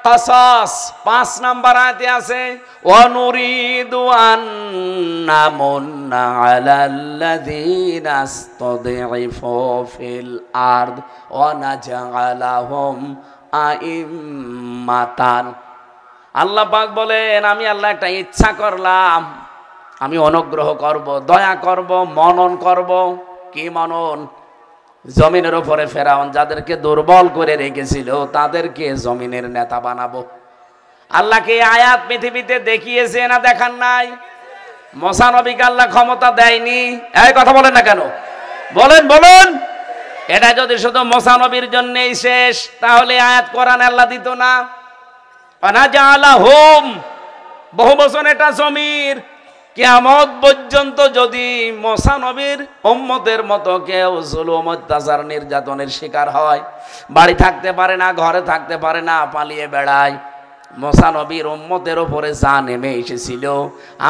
কাসাস 5 নম্বর আয়াতে আছে, ওয়া নুরিদু আন নামুন্না আলাল্লাযীনা ইসতাদঈফু ফিল আরদ ওয়া নাজআলাহুম আইম্মাতান। আল্লাহ পাক বলেন আমি আল্লাহ একটা ইচ্ছা করলাম, আমি অনুগ্রহ করব, দয়া করব, মনন করব। কি মনন? জমিনের উপরে ফেরাউন যাদেরকে দুর্বল করে রেখেছিল তাদেরকে জমিনের নেতা বানাবো। আল্লাহকে আয়াত পৃথিবীতে দেখিয়েছে না দেখান নাই? মুসা নবীকে আল্লাহ ক্ষমতা দেয়নি? এই কথা বলেন না কেন? বলেন বলুন। এটা যদি শুধু মুসা নবীর জন্যই শেষ তাহলে আয়াত কোরআন আল্লাহ দিত না। ওয়ানাজালাহুম, বহু বচন এটা জমির। কিয়ামত পর্যন্ত যদি মুসা নবীর উম্মতের মতো কেউ জুলুম, অত্যাচার, নির্যাতনের শিকার হয়, বাড়ি থাকতে পারে না, ঘরে থাকতে পারে না, পালিয়ে বেড়ায়, মুসা নবীর উম্মতের উপরে যা নেমে এসেছিল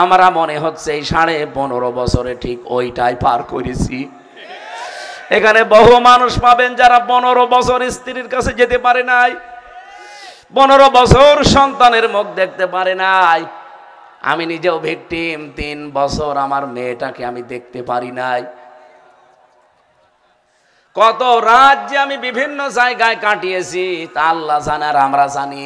আমরা মনে হচ্ছে এই 15.5 বছরে ঠিক ওইটাই পার করেছি। এখানে বহু মানুষ পাবেন যারা 15 বছর স্ত্রীর কাছে যেতে পারে নাই, 15 বছর সন্তানের মুখ দেখতে পারে নাই। আমি নিজেও ভিকটিম, 3 বছর আমার মেয়েটাকে আমি দেখতে পারি নাই। কত রাত যে আমি বিভিন্ন জায়গায় কাটিয়েছি তা আল্লাহ জানে আর আমরা জানি।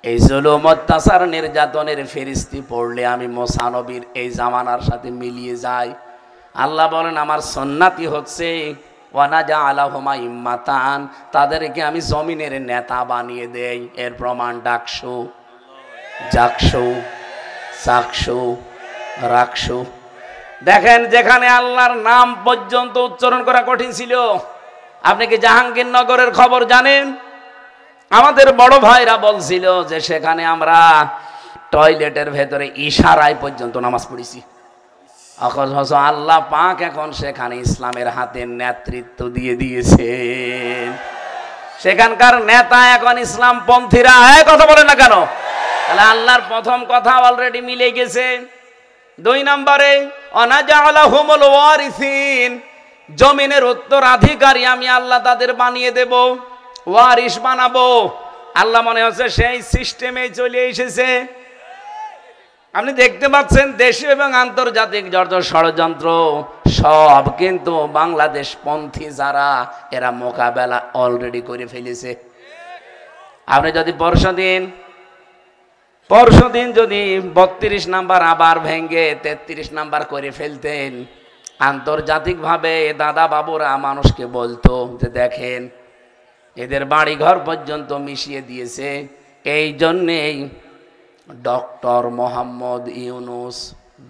এই জুলুম, অত্যাচার, নির্যাতনের ফেরেশতি পড়লে আমি মুসা নবীর এই জামানার সাথে মিলিয়ে যাই। আল্লাহ বলেন আমার সুন্নাতি হচ্ছে ওয়ানাজালাহুম আইম্মাতান, তাদেরকে আমি জমিনের নেতা বানিয়ে দেই। এর প্রমাণ ডাকসু। জাকসু, চাকসু, রাকসু। দেখেন যেখানে আল্লাহর নাম পর্যন্ত উচ্চারণ করা কঠিন ছিল। আপনি কি জাহাঙ্গীরনগরের খবর জানেন? আমাদের বড় ভাইরা বলছিল যে সেখানে আমরা টয়লেটের ভেতরে ইশারায় পর্যন্ত নামাজ পড়েছি। অথচ আল্লাহ পাক এখন সেখানে ইসলামের হাতে নেতৃত্ব দিয়ে দিয়েছেন। সেখানকার নেতা এখন ইসলাম পন্থীরা। কথা বলে না কেন? তাহলে আল্লাহর প্রথম কথা অলরেডি মিলে গেছে। 2 নম্বরে অনাজালাহুমুল ওয়ারিসিন, জমিনের উত্তরাধিকারী আমি আল্লাহ তাদের বানিয়ে দেব, ওয়ারিস বানাবো। আল্লাহ মনে হচ্ছে সেই সিস্টেমে চলে এসেছে। আপনি দেখতে পাচ্ছেন দেশীয় এবং আন্তর্জাতিক যত ষড়যন্ত্র সব কিন্তু বাংলাদেশ পন্থী যারা, এরা মোকাবেলা অলরেডি করে ফেলেছে। আপনি যদি পরশুদিন যদি 32 নাম্বার আবার ভেঙে 33 নাম্বার করে ফেলতেন, আন্তর্জাতিকভাবে দাদা বাবুরা মানুষকে বলতো যে দেখেন এদের বাড়িঘর পর্যন্ত মিশিয়ে দিয়েছে। এই জন্যেই ডক্টর মোহাম্মদ ইউনুস,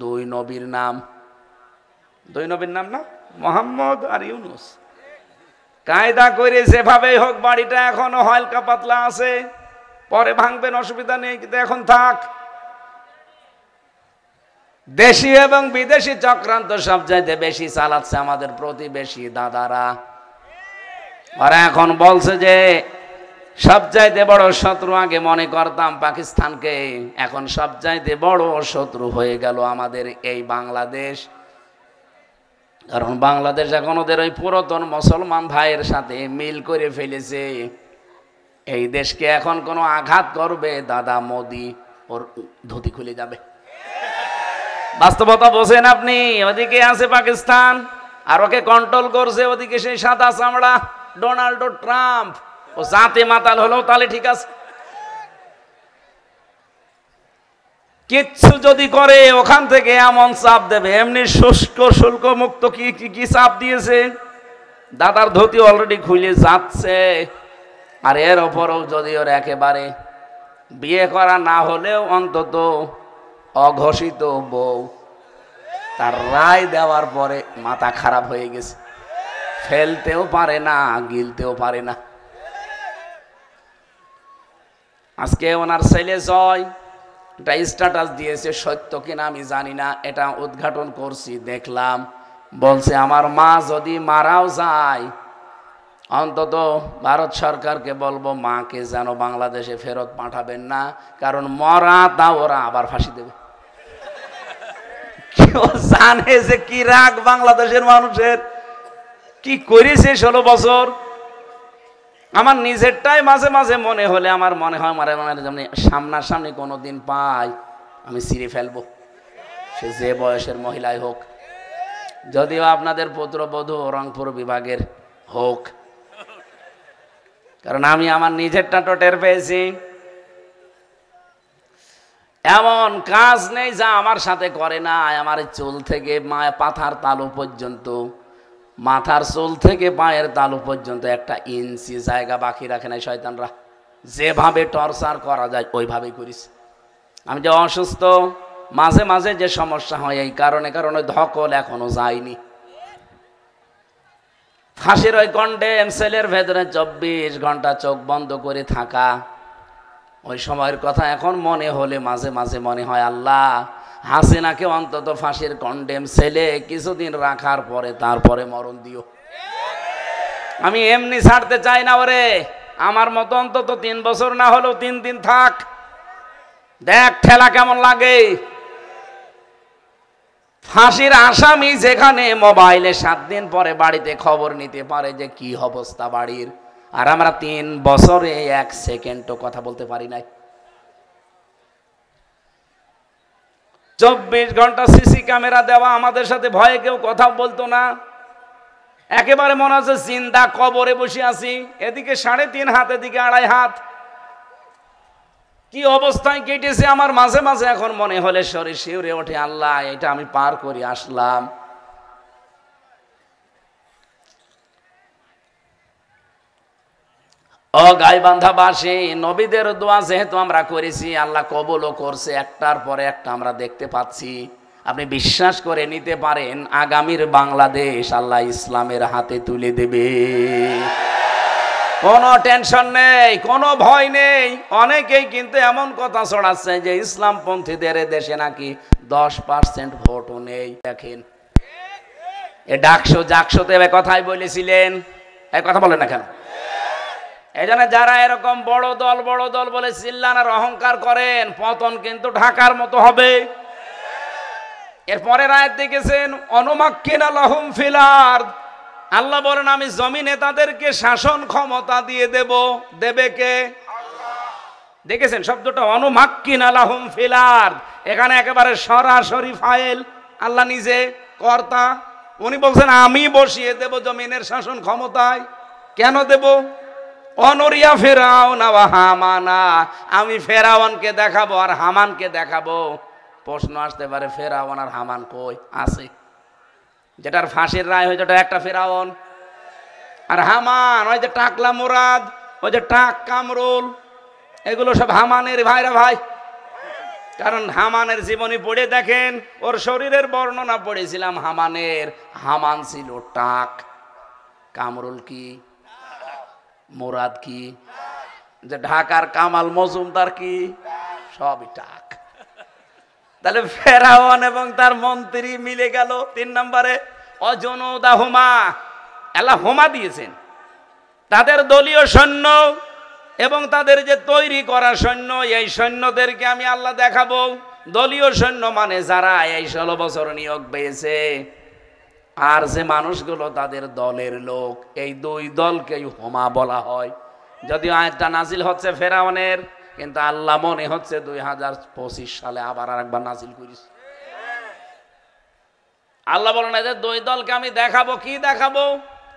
2 নবীর নাম না, মোহাম্মদ আর ইউনুস, কায়দা করে যেভাবেই হোক বাড়িটা এখনো হালকা পাতলা আছে, পরে ভাঙবেন অসুবিধা নেই, কিন্তু এখন থাক। দেশি এবং বিদেশি চক্রান্ত সবচাইতে বেশি চালাচ্ছে আমাদের প্রতিবেশী দাদারা। ওরা এখন বলছে যে সবচাইতে বড় শত্রু আগে মনে করতাম পাকিস্তানকে, এখন সবচাইতে বড় শত্রু হয়ে গেল আমাদের এই বাংলাদেশ। কারণ বাংলাদেশ এখন ওদের ওই পুরাতন মুসলমান ভাইয়ের সাথে মিল করে ফেলেছে। এই দেশকে এখন কোনো আঘাত করবে দাদা মোদি, ওর ধুতি খুলে যাবে। বাস্তবতা বোঝেন আপনি? ওদিকে আছে পাকিস্তান আর ওকে কন্ট্রোল করছে ওদিকে সেই সাদা চামড়া ডোনাল্ড ট্রাম্প। ও জাতে মাতাল হলেও তাহলে ঠিক আছে, কিচ্ছু যদি করে ওখান থেকে এমন চাপ দেবে, এমনি শুল্ক মুক্ত কি চাপ দিয়েছে। দাদার ধুতি অলরেডি খুলে যাচ্ছে। আর এর ওপরেও যদি ওর একেবারে বিয়ে করা না হলেও অন্তত অঘোষিত বউ, তার রায় দেওয়ার পরে মাথা খারাপ হয়ে গেছে, ফেলতেও পারে না, গিলতেও পারে না। আজকে ওনার ছেলে জয় একটা স্ট্যাটাস দিয়েছে, সত্য কিনা আমি জানি না, এটা উদ্ঘাটন করছি দেখলাম। বলছে আমার মা যদি মারাও যায় অন্তত ভারত সরকারকে বলবো মাকে যেন বাংলাদেশে ফেরত পাঠাবেন না, কারণ মরা তা ওরা আবার ফাঁসি দেবে। কেউ জানে যে কি রাগ বাংলাদেশের মানুষের, কি করেছে 16 বছর। আমার নিজেরটাই মাঝে মাঝে মনে হলে আমার মনে হয় যেমন সামনাসামনি কোনো দিন পাই আমি ছিঁড়ে ফেলবো, সে যে বয়সের মহিলাই হোক, যদিও আপনাদের পুত্রবধূ রংপুর বিভাগের হোক। কারণ আমি আমার নিজেরটা তো টের পেয়েছি। এমন কাজ নেই যা আমার সাথে করে না। আমার চুল থেকে পাথার তালু পর্যন্ত, মাথার চুল থেকে পায়ের তালু পর্যন্ত 1 ইঞ্চি জায়গা বাকি রাখে নাই শয়তানরা। যেভাবে টর্চার করা যায় ওইভাবেই করিস। আমি যে অসুস্থ, মাঝে মাঝে যে সমস্যা হয় এই কারণে ধকল এখনো যায়নি। ফাঁসির ওই কন্ডেম সেলের ভেতরে 24 ঘন্টা চোখ বন্ধ করে থাকা, ওই সময়ের কথা এখন মনে হলে মাঝে মাঝে মনে হয় আল্লাহ হাসিনাকে অন্তত ফাঁসির কন্ডেম সেলে কিছুদিন রাখার পরে তারপরে মরণ দিও। আমি এমনি ছাড়তে চাই না ওরে, আমার মতো অন্তত 3 বছর না হলেও 3 দিন থাক, দেখ ঠেলা কেমন লাগে। ফাঁসির আসামি যেখানে মোবাইলে 7 দিন পরে বাড়িতে খবর নিতে পারে যে কি অবস্থা বাড়ির, আর আমরা 3 বছরে 1 সেকেন্ডও কথা বলতে পারি নাই। 24 ঘন্টা সিসি ক্যামেরা দেওয়া, আমাদের সাথে ভয়ে কেউ কথা বলতো না। একেবারে মনে হচ্ছে জিন্দা কবরে বসে আছি। এদিকে 3.5 হাত, এদিকে 2.5 হাত, কি অবস্থায় কেটেছে আমার মাঝে মাঝে এখন মনে হলে শরীর শিউরে ওঠে, আল্লাহ এটা আমি পার করে আসলাম। ও গাইবান্ধাবাসী, নবীদের দোয়া যেহেতু আমরা করেছি, আল্লাহ কবুলও করছে, একটার পরে একটা আমরা দেখতে পাচ্ছি। আপনি বিশ্বাস করে নিতে পারেন আগামীর বাংলাদেশ আল্লাহ ইসলামের হাতে তুলে দেবে। কোনো টেনশন নেই, কোনো ভয় নেই। অনেকেই কিন্তু এমন কথা ছড়াচ্ছে যে ইসলামপন্থীদের দেশে নাকি 10% ভোটও নেই। দেখেন এ ডাকশো জাকশোতে কথাই বলেছিলেন, এই কথা বলেন না কেন? এই জন্য যারা এরকম বড় দল বলে চিল্লান আর অহংকার করেন, পতন কিন্তু ঢাকার মতো হবে। এরপরে আয়াত দেখেছেন, অনুমাক্কিনা লাহুম ফিল আরদ, আল্লাহ বলেন আমি জমিনে তাদেরকে শাসন ক্ষমতা দিয়ে দেব। দেবে কে? দেখেছেন শব্দটা, অনুমাক্কিনা লাহুম ফিল আরদ, এখানে একেবারে সরাসরি ফাইল, আল্লাহ নিজে কর্তা। উনি বলছেন আমি বসিয়ে দেব জমিনের শাসন ক্ষমতায়। কেন দেব? অনরিয়া ফেরাউন ওয়া হামানা, আমি ফেরাউনকে দেখাবো আর হামানকে দেখাবো। প্রশ্ন আসতে পারে ফেরাউন আর হামান কই আছে? যেটার ফাঁসির রায় হয়েছে ওটা একটা ফেরাউন, আর হামান ওই যে টাকলা মুরাদ, ওই যে টাক কামরুল, এগুলো সব হামানের ভাইরা ভাই। কারণ হামানের জীবনী পড়ে দেখেন, ওর শরীরের বর্ণনা পড়েছিলাম হামানের। হামান ছিল টাক, কামরুল কি, মুরাদ কি, যে ঢাকার কামাল মজুমদার কি, সবই টাক। তাহলে ফেরাউন এবং তার মন্ত্রী মিলে গেল। 3 নম্বরে অজনুদাহুমা, আল্লাহ হোমা দিয়েছেন তাদের দলীয় সৈন্য এবং তাদের যে তৈরি করা সৈন্য, এই সৈন্যদেরকে আমি আল্লাহ দেখাবো। দলীয় সৈন্য মানে যারা এই 16 বছর নিয়োগ পেয়েছে, আর যে মানুষগুলো তাদের দলের লোক, এই 2 দলকেই হোমা বলা হয়। যদিও আয়াতটা নাজিল হচ্ছে ফেরাউনের, কিন্তু আল্লাহ মনে হচ্ছে 2025 সালে আবার আরেকবার নাজিল করিস। আল্লাহ বলেন এদের 2 দলকে আমি দেখাবো। কি দেখাবো?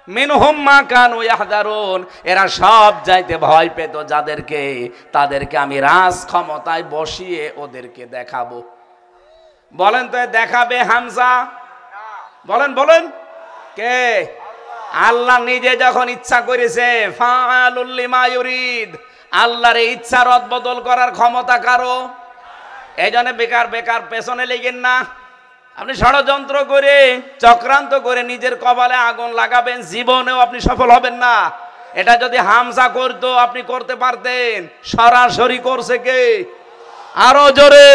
মিনহুম মা কানু ইয়াহদারুন, এরা সব যাইতে ভয় পেত যাদেরকে, তাদেরকে আমি রাজ ক্ষমতায় বসিয়ে ওদেরকে দেখাবো। বলেন তো দেখাবে হামজা? বলেন বলেন কে? আল্লাহ নিজে যখন ইচ্ছা করেছে, ফাআলুল লিমা ইউরিদ, আল্লাহর ইচ্ছা রদ বদল করার ক্ষমতা কারো। এই জন্য বেকার বেকার পেছনে লেগেন না। আপনি ষড়যন্ত্র করে চক্রান্ত করে নিজের কপালে আগুন লাগাবেন, জীবনেও আপনি সফল হবেন না। এটা যদি হামজা করতো আপনি করতে পারতেন। সরাসরি করছে কে? আরো জোরে,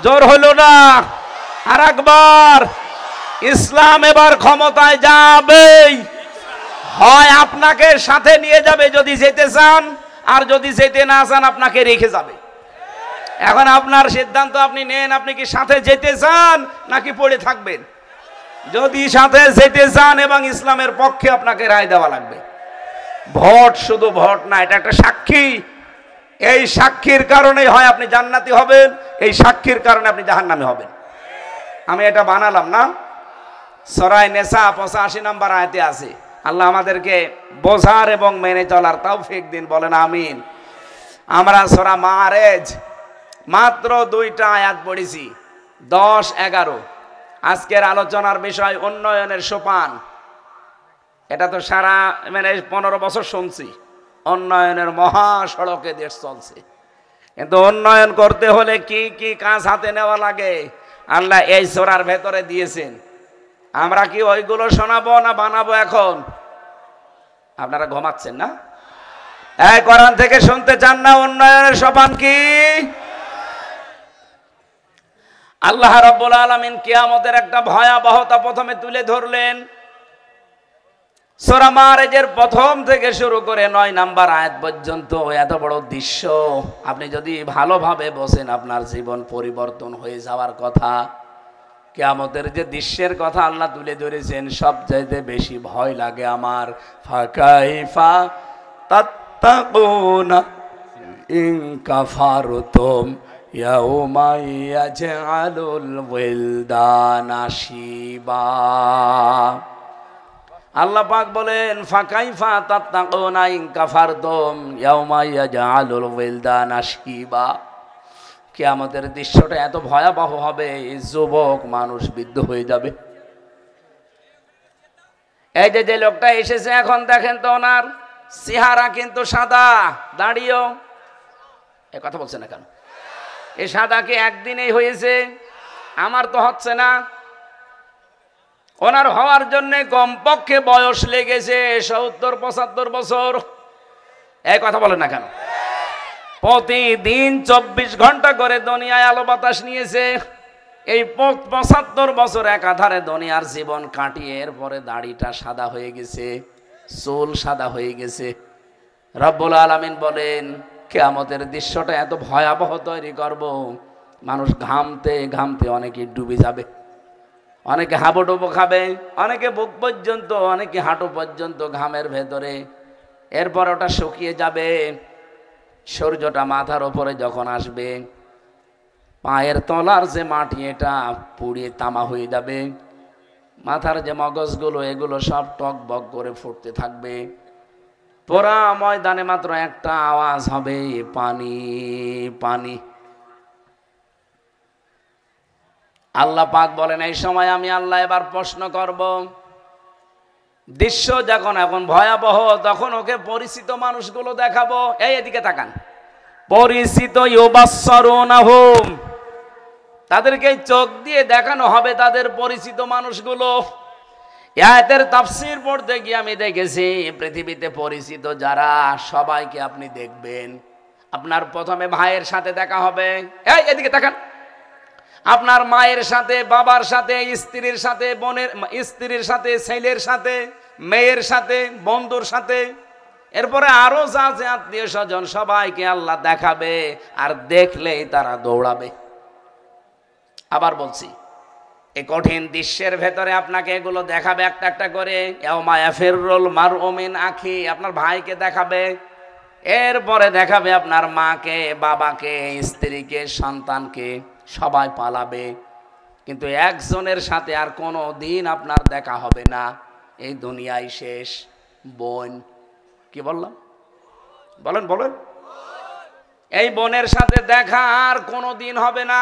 জোর হলো না। আর একবার, ইসলাম এবার ক্ষমতায় যাবেই। হয় আপনাকে সাথে নিয়ে যাবে যদি যেতে চান, আর যদি যেতে না চান আপনাকে রেখে যাবে। এখন আপনার সিদ্ধান্ত আপনি নেন, আপনি কি সাথে যেতে চান নাকি পড়ে থাকবেন। যদি সাথে যেতে চান এবং ইসলামের পক্ষে আপনাকে রায় দেওয়া লাগবে। ভোট শুধু ভোট না, এটা একটা সাক্ষী। এই সাক্ষীর কারণে হয় আপনি জান্নাতি হবেন, এই সাক্ষীর কারণে আপনি জাহান্নামী হবেন। আমি এটা বানালাম না, সূরা নিসা 85 নম্বর আয়াতে আছে। আল্লাহ আমাদেরকে বোঝার এবং মেনে চলার তৌফিক দিন, বলেন আমিন। আমরা সূরা মাআরিজ মাত্র 2টা আয়াত পড়েছি, 10-11। আজকের আলোচনার বিষয় উন্নয়নের সোপান। এটা তো সারা 15 বছর শুনছি, উন্নয়নের মহাসড়কে দেশ চলছে। কিন্তু উন্নয়ন করতে হলে কি কি কাজ হাতে নেওয়া লাগে আল্লাহ এই সূরার ভেতরে দিয়েছেন। আমরা কি ওইগুলো শোনাবো না বানাবো? এখন আপনারা ঘুমাচ্ছেন না? এই কোরআন থেকে শুনতে চান না উন্নয়নের সোপান কি? আল্লাহ রাব্বুল আলামিন কিয়ামতের একটা ভয়াবহতা প্রথমে তুলে ধরলেন। সূরা মাআরিজের প্রথম থেকে শুরু করে 9 নাম্বার আয়াত পর্যন্ত এত বড় দৃশ্য আপনি যদি ভালোভাবে বসেন, আপনার জীবন পরিবর্তন হয়ে যাওয়ার কথা। কিয়ামতের যে দৃশ্যের কথা আল্লাহ তুলে ধরেছেন, সবচাইতে বেশি ভয় লাগে আমার। ফাকাইফা তাত্তাকুনা ইন কাফারতুম ইয়াউমা ইয়াজআলুল ওয়িলদানা শিবা। আল্লাহ পাক বলেন ফাকাইফা তাত্তাকুনা ইন কাফারতুম ইয়াউমা ইয়াজআলুল ওয়িলদানা শিবা। কিয়ামতের দৃশ্যটা এত ভয়াবহ হবে, যুবক মানুষ বৃদ্ধ হয়ে যাবে। এই যে লোকটা এসেছে এখন দেখেন তো, ওনার চেহারা কিন্তু সাদা, দাঁড়িয়েও এ কথা বলছে না কেন? এই সাদা কি একদিনেই হয়েছে? আমার তো হচ্ছে না। ওনার হওয়ার জন্য কমপক্ষে বয়স লেগেছে 70-75 বছর। এই কথা বলেন না কেন? প্রতিদিন 24 ঘন্টা করে দুনিয়ায় আলো বাতাস নিয়েছে। এই 75 বছর একাধারে দুনিয়ার জীবন কাটিয়ে এরপরে দাড়িটা সাদা হয়ে গেছে, চুল সাদা হয়ে গেছে। রব্বুল আলামিন বলেন কিয়ামতের দৃশ্যটা এত ভয়াবহ তৈরি করব, মানুষ ঘামতে ঘামতে অনেকে ডুবে যাবে, অনেকে হাবুডুবু খাবে, অনেকে বুক পর্যন্ত, অনেকে হাঁটু পর্যন্ত ঘামের ভেতরে। এরপর ওটা শুকিয়ে যাবে। সূর্যটা মাথার উপরে যখন আসবে, পায়ের তলার যে মাটি এটা পুড়িয়ে তামা হয়ে যাবে। মাথার যে মগজগুলো এগুলো সব টক বক করে ফুটতে থাকবে। পুরা ময়দানে মাত্র একটা আওয়াজ হবে, পানি পানি। আল্লাহ পাক বলেন এই সময় আমি আল্লাহ এবার প্রশ্ন করব। দৃশ্য যখন এখন ভয়াবহ, তখন ওকে পরিচিত মানুষগুলো দেখাবো। এই এদিকে তাকান। পরিচিত ইউবাসসারুনাহুম, তাদেরকে চোখ দিয়ে দেখানো হবে তাদের পরিচিত মানুষগুলো। আয়াতের তাফসীর পড়তে গিয়ে আমি দেখেছি পৃথিবীতে পরিচিত যারা সবাইকে আপনি দেখবেন। আপনার প্রথমে ভাইয়ের সাথে দেখা হবে। এই এদিকে তাকান। আপনার মায়ের সাথে, বাবার সাথে, স্ত্রীর সাথে, বোনের স্ত্রীর সাথে, ছেলের সাথে, মেয়ের সাথে, বন্ধুর সাথে, এরপরে আরো যা আছে আত্মীয় স্বজন সবাইকে আল্লাহ দেখাবে। আর দেখলেই তারা দৌড়াবে। আবার বলছি, এই কঠিন দৃশ্যের ভেতরে আপনাকে এগুলো দেখাবে একটা একটা করে। ইয়াউমা ইয়াফিরুল মারউ মিন আখি, আপনার ভাইকে দেখাবে। এরপরে দেখাবে আপনার মাকে, বাবাকে, স্ত্রীকে, সন্তানকে, সবাই পালাবে। কিন্তু একজনের সাথে আর কোনো দিন আপনার দেখা হবে না। এই দুনিয়ায় শেষ। বোন, কি বললাম? বলেন বলেন। এই বোনের সাথে দেখা আর কোনো দিন হবে না।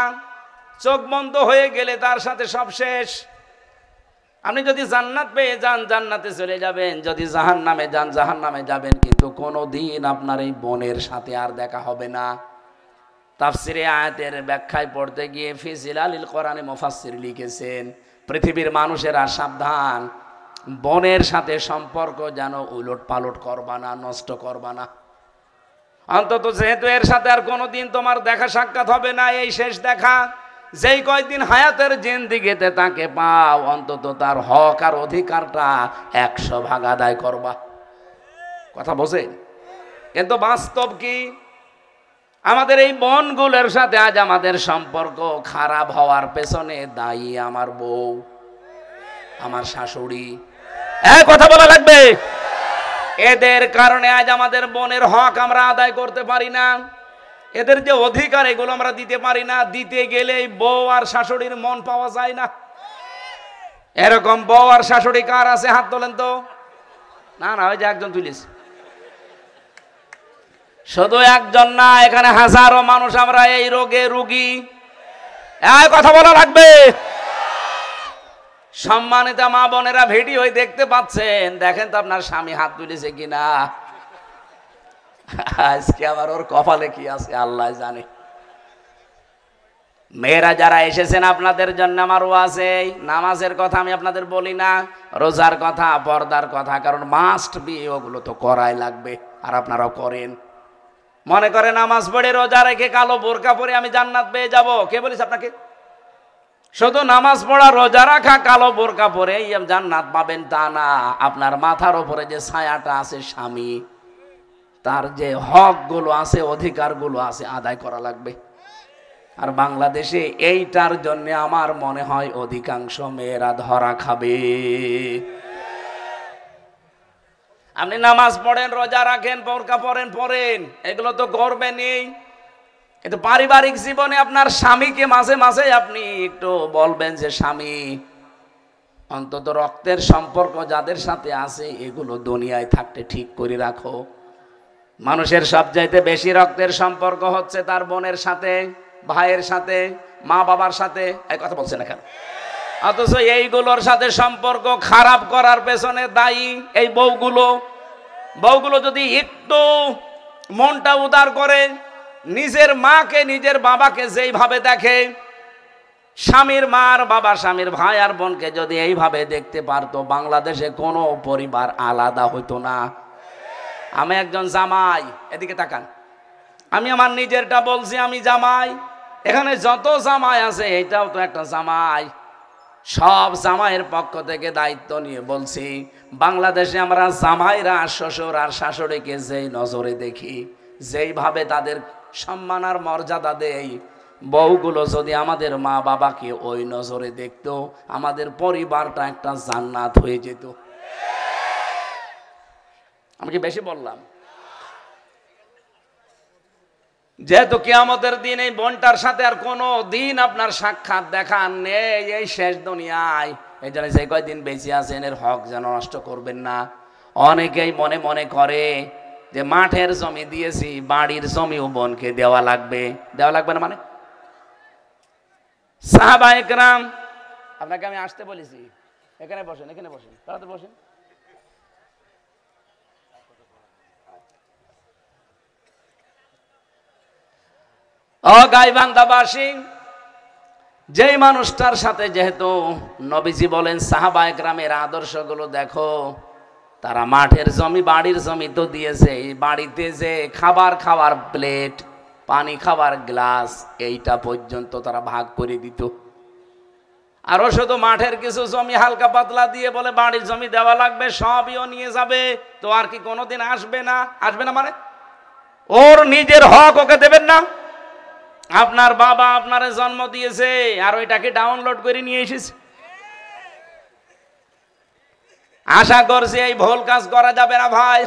চোখ বন্ধ হয়ে গেলে তার সাথে সব শেষ। আপনি যদি জান্নাত পেয়ে যান জান্নাতে চলে যাবেন, যদি জাহান্নামে যান জাহান্নামে যাবেন, কিন্তু কোনো দিন আপনার এই বোনের সাথে আর দেখা হবে না। তাফসিরে আয়াতের ব্যাখ্যায় পড়তে গিয়ে ফি জিলালিল কোরআনে মুফাসসির লিখেছেন, পৃথিবীর মানুষেরা সাবধান, বোনের সাথে সম্পর্ক যেন উলট পালট করবা না, নষ্ট করবা না। অন্তত যেহেতু এর সাথে আর কোনোদিন তোমার দেখা সাক্ষাৎ হবে না, এই শেষ দেখা। যেই কয়েকদিন হায়াতের জিন্দেগিতে তাকে পাও, অন্তত তার হক আর অধিকারটা 100 ভাগ আদায় করবা। কথা বোঝেন? কিন্তু বাস্তব কি? আমাদের এই বোনগুলোর সাথে আজ আমাদের সম্পর্ক খারাপ হওয়ার পেছনে দায়ী আমার বউ, আমার শাশুড়ি। কথা বলা লাগবে। এদের কারণে আজ আমাদের বোনের হক আমরা আদায় করতে পারি না। এদের যে অধিকার এগুলো আমরা দিতে পারি না। দিতে গেলে বউ আর শাশুড়ির মন পাওয়া যায় না। এরকম বউ আর শাশুড়ি কার আছে? হাত তোলেন তো। না না, ওই যে একজন তুলিস। শুধু একজন না, এখানে হাজারো মানুষ আমরা এই রোগে রোগী। কথা বলা লাগবে। সম্মানিত মা বোনেরা, ভিডিও দেখতে পাচ্ছেন, দেখেন তো আপনার স্বামী হাত তুলেছে কিনা। আজকে আবার ওর কপালে কি আছে আল্লাহ জানে। মেয়েরা যারা এসেছেন আপনাদের জন্য আমার ওয়াজে নামাজের কথা আমি আপনাদের বলি না, রোজার কথা, পর্দার কথা, কারণ মাস্ট বি, ওগুলো তো করাই লাগবে। আর আপনারাও করেন। মনে করে নামাজ পড়ে রোজা রেখে কালো বোরকা পরে আমি জান্নাত পেয়ে যাব। কে বলিস আপনাকে? শুধু নামাজ পড়া, রোজা রাখা, কালো বোরকা পরে জান্নাত পাবেন তা না। আপনার মাথার উপরে যে ছায়াটা আছে স্বামী, তার যে হক গুলো আছে, অধিকার গুলো আছে, আদায় করা লাগবে। আর বাংলাদেশে এইটার জন্য আমার মনে হয় অধিকাংশ মেয়েরা ধরা খাবে। আপনি নামাজ পড়েন, রোজা রাখেন, বোরকা পরেন, এগুলো তো করবেনই। কিন্তু পারিবারিক জীবনে আপনার স্বামীকে মাঝে মাঝে আপনি একটু বলবেন যে স্বামী, অন্তত রক্তের সম্পর্ক যাদের সাথে আছে এগুলো দুনিয়ায় থাকতে ঠিক করে রাখো। মানুষের সবচাইতে বেশি রক্তের সম্পর্ক হচ্ছে তার বোনের সাথে, ভাইয়ের সাথে, মা বাবার সাথে। এই কথা বলছে না কেন? অথচ এইগুলোর সাথে সম্পর্ক খারাপ করার পেছনে দায়ী এই বউগুলো। বউগুলো যদি একটু মনটা উদার করে, নিজের মাকে নিজের বাবাকে যেইভাবে দেখে, স্বামীর মা আর বাবা, স্বামীর ভাই আর বোনকে যদি এইভাবে দেখতে পারতো, বাংলাদেশে কোনো পরিবার আলাদা হইতো না। আমি একজন জামাই, এদিকে তাকান, আমি আমার নিজেরটা বলছি, আমি জামাই। এখানে যত জামাই আছে এটাও তো একটা জামাই। সব জামাইয়ের পক্ষ থেকে দায়িত্ব নিয়ে বলছি, বাংলাদেশে আমরা জামাইরা শ্বশুর আর শাশুড়িকে যেই নজরে দেখি, যেইভাবে তাদের সম্মান আর মর্যাদা দেই, বউগুলো যদি আমাদের মা বাবাকে ওই নজরে দেখতো, আমাদের পরিবারটা একটা জান্নাত হয়ে যেত। আমি কি বেশি বললাম? যেহেতু কিয়ামতের দিন এই বোনটার সাথে আর কোনো দিন আপনার সাক্ষাৎ দেখা নেই এই শেষ দুনিয়ায়, এই জন্য যে কয়দিন বেঁচে আছেন এর হক যেন নষ্ট করবেন না। অনেকেই মনে মনে করে যে মাঠের জমি দিয়েছি, বাড়ির জমিও বোনকে দেওয়া লাগবে। দেওয়া লাগবে না মানে? সাহাবায়ে কেরাম, আপনাকে আমি আসতে বলেছি, এখানে বসেন, এখানে বসেন, তাড়াতাড়ি বসেন। ও গাইবান্ধাবাসী, যেই মানুষটার সাথে যেহেতু নবীজি বলেন সাহাবায়ে কেরামের আদর্শগুলো দেখো, তারা মাঠের জমি বাড়ির জমি তো দিয়েছে, বাড়িতে যে খাবার খাওয়ার প্লেট, পানি খাওয়ার গ্লাস, এইটা পর্যন্ত তারা ভাগ করে দিত। আরো শুধু মাঠের কিছু জমি হালকা পাতলা দিয়ে বলে বাড়ির জমি দেওয়া লাগবে, সবইও নিয়ে যাবে। তো আর কি কোনোদিন আসবে না? আসবে না মানে ওর নিজের হক ওকে দেবেন না? আপনার বাবা আপনারে জন্ম দিয়েছে আর ওইটাকে ডাউনলোড করে নিয়ে এসেছে। আশা করছি এই ভুল কাজ করা যাবে না ভাই।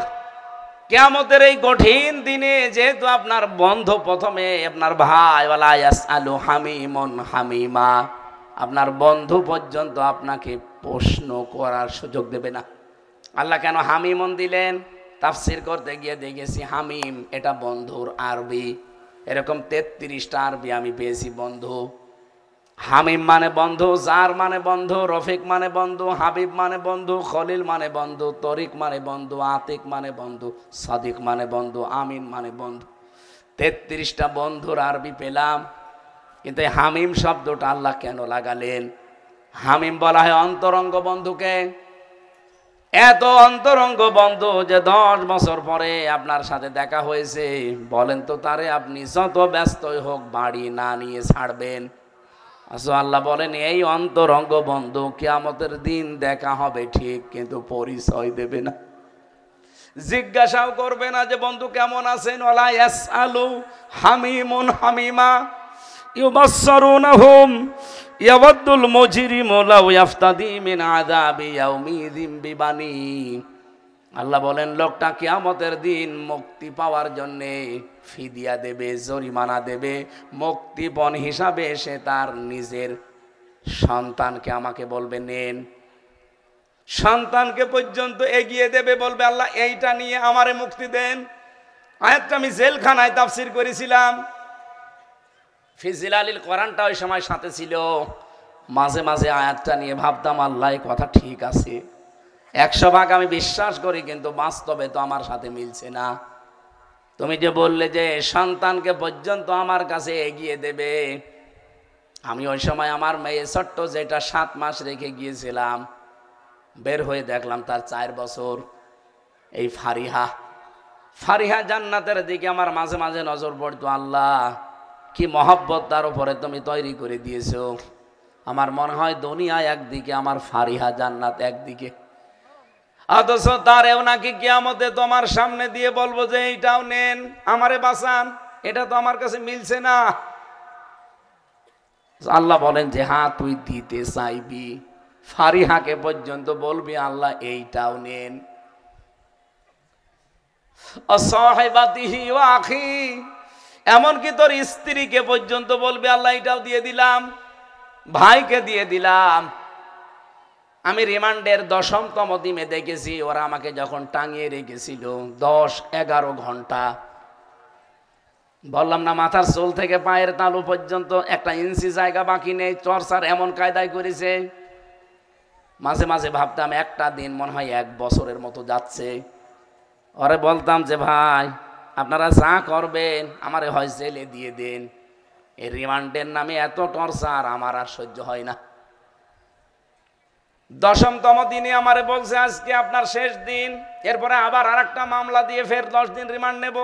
কিয়ামতের এই কঠিন দিনে যেহেতু আপনার বন্ধু প্রথমে আপনার ভাই, ওয়ালা ইয়াসআলু হামিমুন হামিমা, আপনার বন্ধু পর্যন্ত আপনাকে প্রশ্ন করার সুযোগ দেবে না। আল্লাহ কেন হামিমুন দিলেন? তাফসীর করতে গিয়ে দেখেছি হামিম এটা বন্ধুর আরবি। এরকম 33টা আরবি আমি পেয়েছি বন্ধু। হামিম মানে বন্ধু, জার মানে বন্ধু, রফিক মানে বন্ধু, হাবিব মানে বন্ধু, খলিল মানে বন্ধু, তরিক মানে বন্ধু, আতিক মানে বন্ধু, সাদিক মানে বন্ধু, আমিন মানে বন্ধু। 33টা বন্ধুর আরবি পেলাম। কিন্তু এই হামিম শব্দটা আল্লাহ কেন লাগালেন? হামিম বলা হয় অন্তরঙ্গ বন্ধুকে। এত অন্তরঙ্গ বন্ধু যে 10 বছর পরে আপনার সাথে দেখা হয়েছে, বলেন তো তারে আপনি যত ব্যস্তই হোক বাড়ি না নিয়ে ছাড়বেন? আসলে আল্লাহ বলেন এই অন্তরঙ্গ বন্ধু কিয়ামতের দিন দেখা হবে ঠিক, কিন্তু পরিচয় দেবে না, জিজ্ঞাসাও করবে না যে বন্ধু কেমন আছেন। ওয়ালা ইয়াসআলু হামিমুন হামিমা ইউবাসসিরুনহুম ইয়াওয়াদ্দুল মুজরিমু লাউ ইয়াফতাদি মিন আযাবি ইয়াউমিযিন বিবানি। আল্লাহ বলেন লোকটা কিয়ামতের দিন মুক্তি পাওয়ার জন্য ফিদিয়া দেবে, জরিমানা দেবে। মুক্তিপণ হিসাবে সে তার নিজের সন্তানকে আমাকে বলবে নেন, সন্তানকে পর্যন্ত এগিয়ে দেবে, বলবে আল্লাহ এইটা নিয়ে আমারে মুক্তি দেন। আয়াতটা আমি জেলখানায় তাফসীর করেছিলাম। ফিজিলালিল কোরআনটা ওই সময় সাথে ছিল। মাঝে মাঝে আয়াতটা নিয়ে ভাবতাম আল্লাহ এই কথা ঠিক আছে, 100 ভাগ আমি বিশ্বাস করি, কিন্তু বাস্তবে তো আমার সাথে মিলছে না। তুমি যে বললে যে সন্তানকে পর্যন্ত আমার কাছে এগিয়ে দেবে, আমি ওই সময় আমার মেয়ে ছোট্ট যেটা 7 মাস রেখে গিয়েছিলাম, বের হয়ে দেখলাম তার 4 বছর। এই ফারিহা জান্নাতের দিকে আমার মাঝে মাঝে নজর পড়তো। আল্লাহ কি মহব্বত তার উপরে তুমি তৈরি করে দিয়েছো। আমার মনে হয় দুনিয়া একদিকে, আমার ফারিহা জান্নাত একদিকে। অথচ তারেও নাকি কিয়ামতে তোমার সামনে দিয়ে বলবো যে এইটাও নেন, আমারে বাঁচান, এটা তো আমার কাছে মিলছে না। আল্লাহ বলেন যে হ্যাঁ তুই দিতে চাইবি, ফারিহাকে পর্যন্ত বলবি আল্লাহ এইটাও নেন। অসাহিবাতিহি ওয়া আখি, এমনকি তোর স্ত্রীকে পর্যন্ত বলবি আল্লাহ এটাও দিয়ে দিলাম, ভাইকে দিয়ে দিলাম। আমি রিমান্ডের 10তম দিনে দেখেছি ওরা আমাকে যখন টাঙিয়ে রেখেছিল 10-11 ঘন্টা, বললাম না মাথার চুল থেকে পায়ের তালু পর্যন্ত 1 ইঞ্চি জায়গা বাকি নেই, টর্চার এমন কায়দায় করেছে। মাঝে মাঝে ভাবতাম একটা দিন মনে হয় 1 বছরের মতো যাচ্ছে। ওরে বলতাম যে ভাই আপনারা যা করবেন আমারে হয় জেলে দিয়ে দেন, এই রিমান্ডের নামে এত টর্চার আমার আর সহ্য হয় না। 10তম দিনে আমারে বলছে আজকে আপনার শেষ দিন, এরপরে আবার আর একটা মামলা দিয়ে ফের 10 দিন রিমান্ড নেব।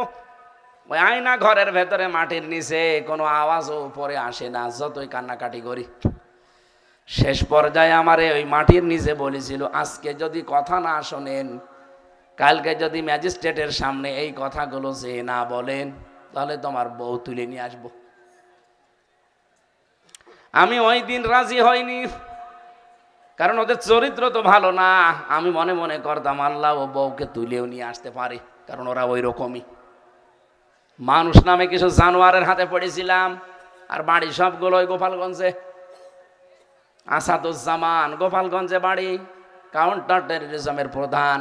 ওই আয়না ঘরের ভেতরে মাটির নিচে কোনো আওয়াজও উপরে আসে না, যতই কান্নাকাটি করি। শেষ পর্যায়ে আমারে ওই মাটির নিচে বলেছিল, আজকে যদি কথা না শোনেন, কালকে যদি ম্যাজিস্ট্রেটের সামনে এই কথাগুলো যে না বলেন, তাহলে তোমার বউ তুলে নিয়ে আসবো। আমি ওই দিন রাজি হইনি, কারণ ওদের চরিত্র তো ভালো না। আমি মনে মনে করতাম আল্লাহ ও বউকে তুলেও নিয়ে আসতে পারে, কারণ ওরা ওই রকমই মানুষ নামে কিছু জানোয়ারের হাতে পড়েছিলাম। আর বাড়ি সবগুলো ওই গোপালগঞ্জে। আসাদুজ্জামান গোপালগঞ্জে বাড়ি, কাউন্টার টেররিজমের প্রধান।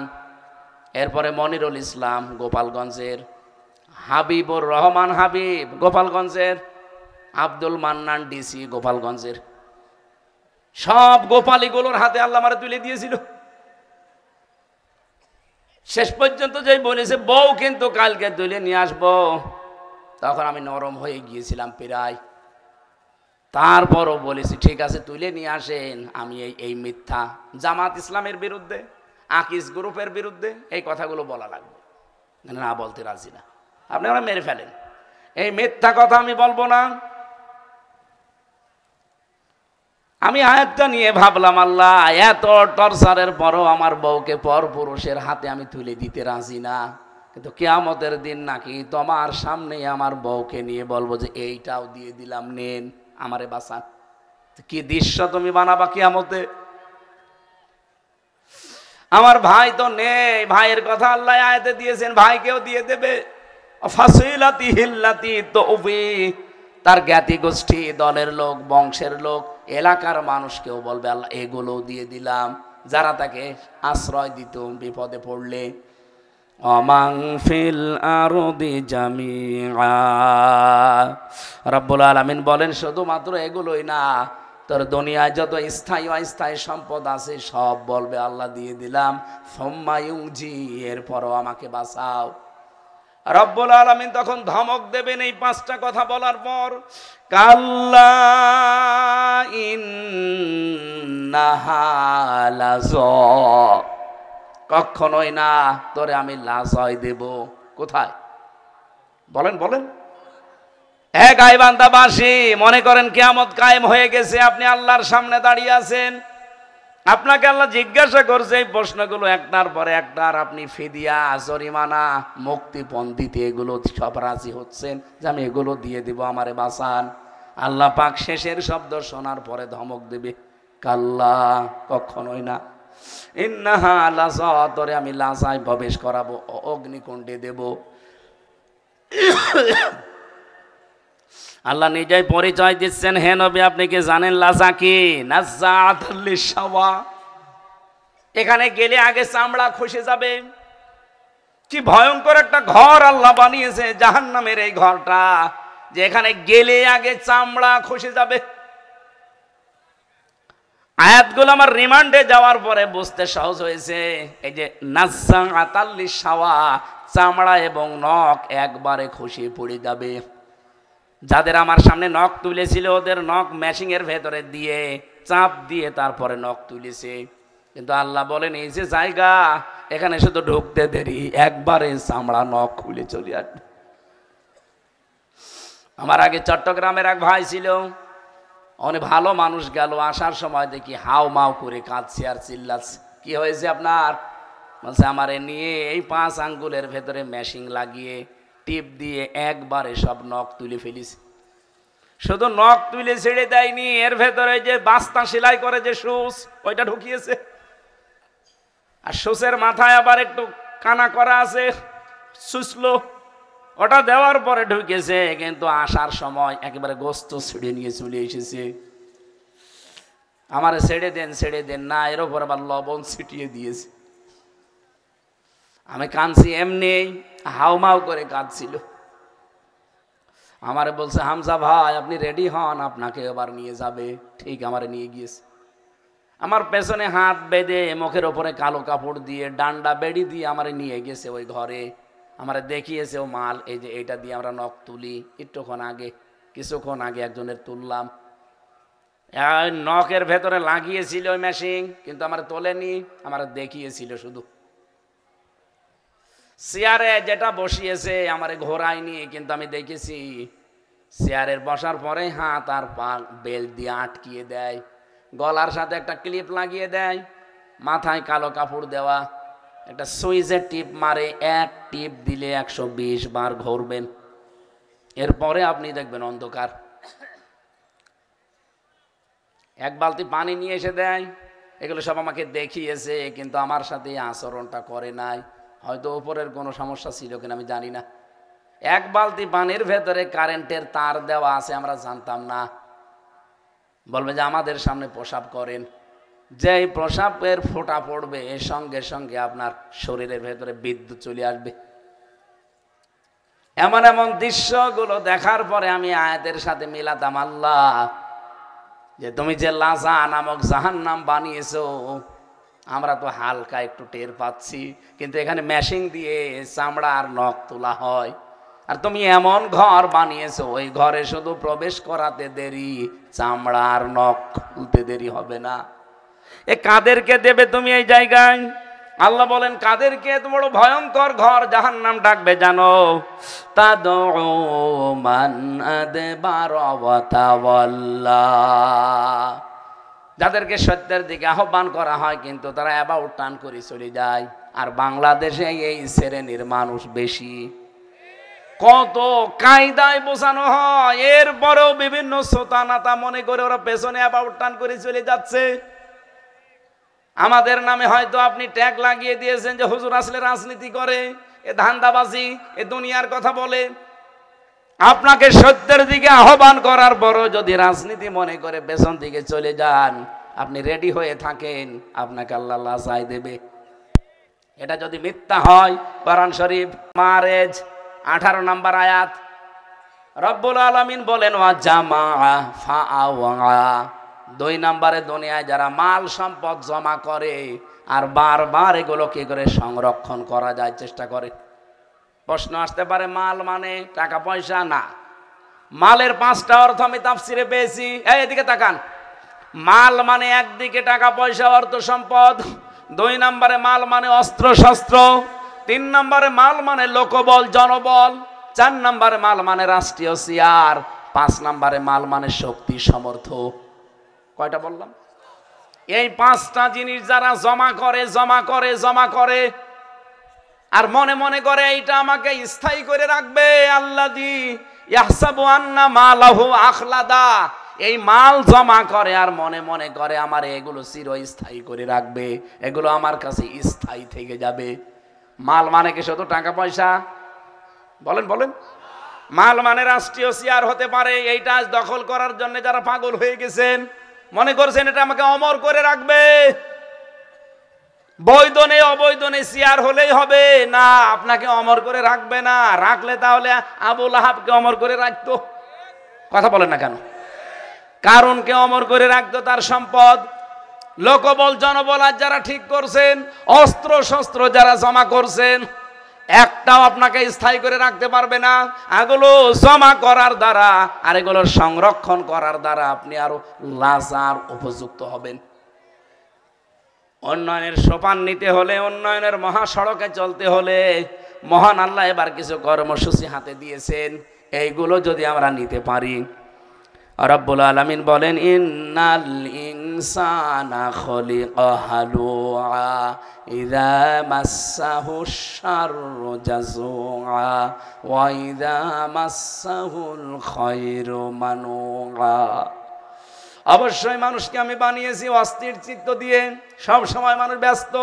এরপরে মনিরুল ইসলাম গোপালগঞ্জের, হাবিবুর রহমান হাবিব গোপালগঞ্জের, আব্দুল মান্নান ডিসি গোপালগঞ্জের। সব গোপালীগুলোর হাতে আল্লাহ আমারে তুলে দিয়েছিল। শেষ পর্যন্ত যে বলেছে বউ কিন্তু কালকে তুলে নিয়ে আসবো, তখন আমি নরম হয়ে গিয়েছিলাম প্রায়। তারপরও বলেছি ঠিক আছে তুলে নিয়ে আসেন, আমি এই মিথ্যা জামাত ইসলামের বিরুদ্ধে, আকিস গ্রুপের বিরুদ্ধে এই কথাগুলো বলা লাগবে না, বলতে রাজি না। আপনারা মেরে ফেলেন, এই মিথ্যা কথা আমি বলবো না। আমি আয়াতটা নিয়ে ভাবলাম আল্লাহ এত টর্চারের পরও আমার বউকে পর পুরুষের হাতে আমি তুলে দিতে রাজি না, কিন্তু কিয়ামতের দিন নাকি তোমার সামনে আমার বউকে নিয়ে বলবো যে এইটাও দিয়ে দিলাম, নেন আমারে বাঁচান। কি দৃশ্য তুমি বানাবা কিয়ামতে। আমার ভাই তো নেই, ভাইয়ের কথা আল্লাহ আয়াতে দিয়েছেন, ভাইকেও দিয়ে দেবে। ফাসিলাতি হিল্লাতি তুফি, তার জ্ঞাতি গোষ্ঠী, দলের লোক, বংশের লোক, এলাকার মানুষকেও বলবে আল্লাহ এগুলো দিয়ে দিলাম, যারা তাকে আশ্রয় দিত বিপদে পড়লে। অমাং ফিল আরদি জামিআ, রব্বুল আলামিন বলেন শুধুমাত্র এগুলোই না, তোর দুনিয়ায় যত স্থায়ী অস্থায়ী সম্পদ আছে সব বলবে আল্লাহ দিয়ে দিলাম। সুম্মা ইউনজি, এরপরও আমাকে বাঁচাও। রব্বুল আলামিন তখন ধমক দেবেন এই 5টা কথা বলার পর, কাল্লা ইন্নাহা লাযা, কখনোই না, তোরে আমি লাজায় দেব। কোথায় বলেন বলেন। এক গাইবান্ধাবাসী মনে করেন কিয়ামত কায়েম হয়ে গেছে, আপনি আল্লাহর সামনে দাঁড়িয়ে আছেন, আপনাকে আল্লাহ জিজ্ঞাসা করছে এই প্রশ্নগুলো একটার পরে একটা, আর আপনি ফিদিয়া, জরিমানা, মুক্তিপণ দিতে এগুলো সব রাজি হচ্ছেন যে আমি এগুলো দিয়ে দিব, আমারে বাঁচান। আল্লাহ পাক শেষের শব্দ শোনার পরে ধমক দেবে, কাল্লা, কখনোই না, ইন্নাহা লাযা, তোরে আমি লাজায় প্রবেশ করাবো, অগ্নিকুণ্ডে দেব। আল্লাহ নিজেই পরিচয় দিচ্ছেন, হে নবী আপনি কি জানেন লাজা কি? নাযাআতাল লিশাওয়া, এখানে গেলে আগে চামড়া খসে যাবে। কি ভয়ঙ্কর একটা ঘর আল্লাহ বানিয়েছে জাহান্নামের এই ঘরটা, যে এখানে গেলে আগে চামড়া খসে যাবে। আয়াতগুলো আমার রিমান্ডে যাওয়ার পরে বুঝতে সহজ হয়েছে। এই যে নাযাআতাল লিশাওয়া, চামড়া এবং নখ একবারে খসে পড়ে যাবে। যাদের আমার সামনে নখ তুলেছিল ওদের নখ মেশিনের ভেতরে দিয়ে চাপ দিয়ে তারপরে নখ তুলেছে, কিন্তু আল্লাহ বলেন এই যে জায়গা, এখানে শুধু ঢুকতে দেরি, একবারে চামড়া নখ খুলে চলে আসবে। আমার আগে চট্টগ্রামের এক ভাই ছিল, অনেক ভালো মানুষ, গেল আসার সময় দেখি হাও মাও করে কাঁদছে আর চিল্লাচ্ছে। কি হয়েছে আপনার? বলছে আমারে নিয়ে এই 5 আঙ্গুলের ভেতরে মেশিন লাগিয়ে টিপ দিয়ে একবারে সব নখ তুলে ফেলিস। শুধু নখ তুলে ছেড়ে দেয়নি, এর ভেতরে যে বাস্তা সেলাই করে যে সুচ, ওইটা ঢুকিয়েছে। আর সুচের মাথায় আবার একটু কানা করা আছে, সুচলো, ওটা দেওয়ার পরে ঢুকেছে। কিন্তু আসার সময় একেবারে গোস্ত ছিঁড়ে নিয়ে চলে এসেছে। আমারে ছেড়ে দেন না, এর উপর আবার লবণ ছিটিয়ে দিয়েছে। আমি কাঁদছি, এমনি হাউমাউ করে কাঁদছিল। আমারে বলছে হামজা ভাই আপনি রেডি হন, আপনাকে এবার নিয়ে যাবে। ঠিক আমারে নিয়ে গিয়েছে। আমার পেছনে হাত বেঁধে মুখের ওপরে কালো কাপড় দিয়ে ডান্ডা বেড়ি দিয়ে আমারে নিয়ে গেছে ওই ঘরে, আমারে দেখিয়েছে ও মাল, এই যে এইটা দিয়ে আমরা নখ তুলি। কিছুক্ষণ আগে একজনের তুললাম, নখের ভেতরে লাগিয়েছিল ওই মেশিন, কিন্তু আমার তোলেনি, আমার দেখিয়েছিল শুধু। চেয়ারে যেটা বসিয়েছে আমারে ঘোরায়নি, কিন্তু আমি দেখেছি চেয়ারের বসার পরে হাত আর পা বেল্ট দিয়ে আটকিয়ে দেয়, গলার সাথে একটা ক্লিপ লাগিয়ে দেয়, মাথায় কালো কাপড় দেওয়া, একটা সুইচের টিপ মারে, এক টিপ দিলে 120 বার ঘুরবেন, এরপরে আপনি দেখবেন অন্ধকার। এক বালতি পানি নিয়ে এসে দেয়, এগুলো সব আমাকে দেখিয়েছে, কিন্তু আমার সাথে এই আচরণটা করে নাই। হয়তো উপরের কোনো সমস্যা ছিল কিনা আমি জানি না। এক বালতি পানির ভেতরে কারেন্টের তার দেওয়া আছে, আমরা জানতাম না। বলবে যে আমাদের সামনে প্রসাব করেন, যেই প্রসাবের ফোঁটা পড়বে এর সঙ্গে সঙ্গে আপনার শরীরের ভেতরে বিদ্যুৎ চলে আসবে। এমন এমন দৃশ্যগুলো দেখার পরে আমি আয়াতের সাথে মিলাতাম, আল্লাহ যে তুমি যে লাজা নামক জাহান্নাম বানিয়েছো, আমরা তো হালকা একটু টের পাচ্ছি, কিন্তু এখানে মেশিন দিয়ে চামড়া আর নখ তোলা হয়। আর তুমি এমন ঘর বানিয়েছো, ওই ঘরে শুধু প্রবেশ করাতে দেরি, চামড়া আর নখ খুলতে দেরি হবে না। এ কাদেরকে দেবে তুমি এই জায়গায়? আল্লাহ বলেন কাদেরকে? এত বড় ভয়ঙ্কর ঘর জাহান্নাম ডাকবে জানো? তাদউ মান আদবারা ওয়া তাওয়াল্লা, যাদেরকে সত্যের দিকে আহ্বান করা হয় কিন্তু তারা অ্যাবাউট টার্ন করে চলে যায়। আর বাংলাদেশে এই শ্রেণীর মানুষ বেশি। কত কায়দায় বোঝানো হয়, এরপরেও বিভিন্ন শ্রোতানাতা মনে করে ওরা পেছনে অ্যাবাউট টার্ন করে চলে যাচ্ছে। আমাদের নামে হয়তো আপনি ট্যাগ লাগিয়ে দিয়েছেন যে হুজুর আসলে রাজনীতি করে, এ ধান্দাবাজি, এ দুনিয়ার কথা বলে। আপনাকে সত্যের দিকে আহ্বান করার পরও যদি রাজনীতি মনে করে পেছন দিকে চলে যান, আপনি রেডি হয়ে থাকেন, আপনাকে আল্লাহ লাজায় দেবে। এটা যদি মিথ্যা হয়, কোরআন শরীফ মারেজ 18 নম্বর আয়াত, রব্বুল আলামিন বলেন ওয়া জামা ফাআওয়া, 2 নম্বরে দুনিয়ায় যারা মাল সম্পদ জমা করে আর বারবার এগুলো কি করে সংরক্ষণ করা যায় চেষ্টা করে। প্রশ্ন আসতে পারে মাল মানে টাকা পয়সা? না, মালের 5টা অর্থ আমি তাফসিরে পেয়েছি। এদিকে তাকান। মাল মানে একদিকে টাকা পয়সা অর্থ সম্পদ, 2 নম্বরে মাল মানে অস্ত্র শস্ত্র, 3 নম্বরে মাল মানে লোকবল জনবল, 4 নম্বরে মাল মানে রাষ্ট্রীয় চেয়ার, 5 নম্বরে মাল মানে শক্তি সমর্থ। কয়টা বললাম? এই 5টা জিনিস যারা জমা করে আর মনে মনে করে এইটা আমাকে স্থায়ী করে রাখবে, আল্লাযী ইয়াহসাবু আন্না মালাহু আখলাদা, এই মাল জমা করে আর মনে মনে করে আমার এগুলো চিরস্থায়ী করে রাখবে, এগুলো আমার কাছে স্থায়ী থেকে যাবে। মাল মানে কি শুধু টাকা পয়সা? বলেন। মাল মানে রাষ্ট্রীয় চেয়ার হতে পারে। এইটা আজ দখল করার জন্য যারা পাগল হয়ে গেছেন, মনে করছেন এটা আমাকে অমর করে রাখবে। বৈধ নেই অবৈধ নেই, চেয়ার হলেই হবে না, আপনাকে অমর করে রাখবে না। রাখলে তাহলে আবু লাহাবকে অমর করে রাখতো। কথা বলেন না কেন? কারণকে অমর করে রাখতো তার সম্পদ, লোকবল জনবল। আর যারা ঠিক করছেন, অস্ত্র শস্ত্র যারা জমা করছেন, একটাও আপনাকে স্থায়ী করে রাখতে পারবে না। এগুলো জমা করার দ্বারা আর এগুলো সংরক্ষণ করার দ্বারা আপনি আরো লাজার উপযুক্ত হবেন। উন্নয়নের সোপান নিতে হলে, উন্নয়নের মহাসড়কে চলতে হলে মহান আল্লাহ এবার কিছু কর্মসূচি হাতে দিয়েছেন। এইগুলো যদি আমরা নিতে পারি, রব্বুল আলামিন বলেন ইন্নাল ইনসানা খুলিকা হালুআ ইযা মাসসাহুশ শাররু জাযুআ ওয়া ইযা মাসসাহুল খায়রু মানুআ। অবশ্যই মানুষকে আমি বানিয়েছি অস্থির চিত্ত দিয়ে, সব সময় মানুষ ব্যস্ত।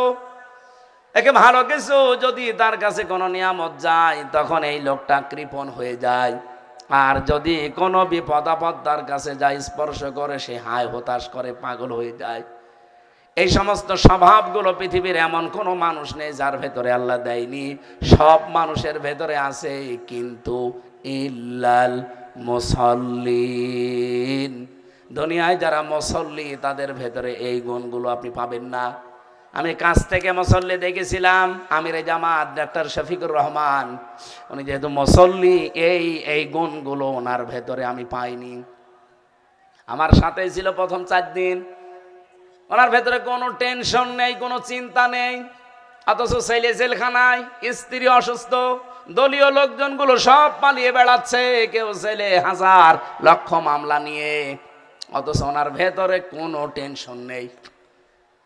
একে ভালো কিছু যদি তার কাছে কোনো নিয়ামত যায়, তখন এই লোকটা কৃপণ হয়ে যায়। আর যদি কোনো বিপদ আপদ তার কাছে যায়, স্পর্শ করে, সে হায় হতাশ করে, পাগল হয়ে যায়। এই সমস্ত স্বভাবগুলো পৃথিবীর এমন কোনো মানুষ নেই যার ভেতরে আল্লাহ দেয়নি। সব মানুষের ভেতরে আছে, কিন্তু ইল্লাল মুসাল্লিন, দুনিয়ায় যারা মুসল্লি তাদের ভেতরে এই গুণগুলো আপনি পাবেন না। আমি কাছ থেকে মুসল্লি দেখেছিলাম, আমির জামাত ডাক্তার শফিকুর রহমান, উনি যেহেতু মুসল্লি, এই গুণগুলো ওনার ভেতরে আমি পাইনি। আমার সাথেই ছিল প্রথম 4 দিন। ওনার ভেতরে কোনো টেনশন নেই, কোনো চিন্তা নেই, অথচ ছেলে জেলখানায়, স্ত্রী অসুস্থ, দলীয় লোকজনগুলো সব পালিয়ে বেড়াচ্ছে, কেউ ছেলে হাজার লক্ষ মামলা নিয়ে, অথচ ওনার ভেতরে কোনো টেনশন নেই।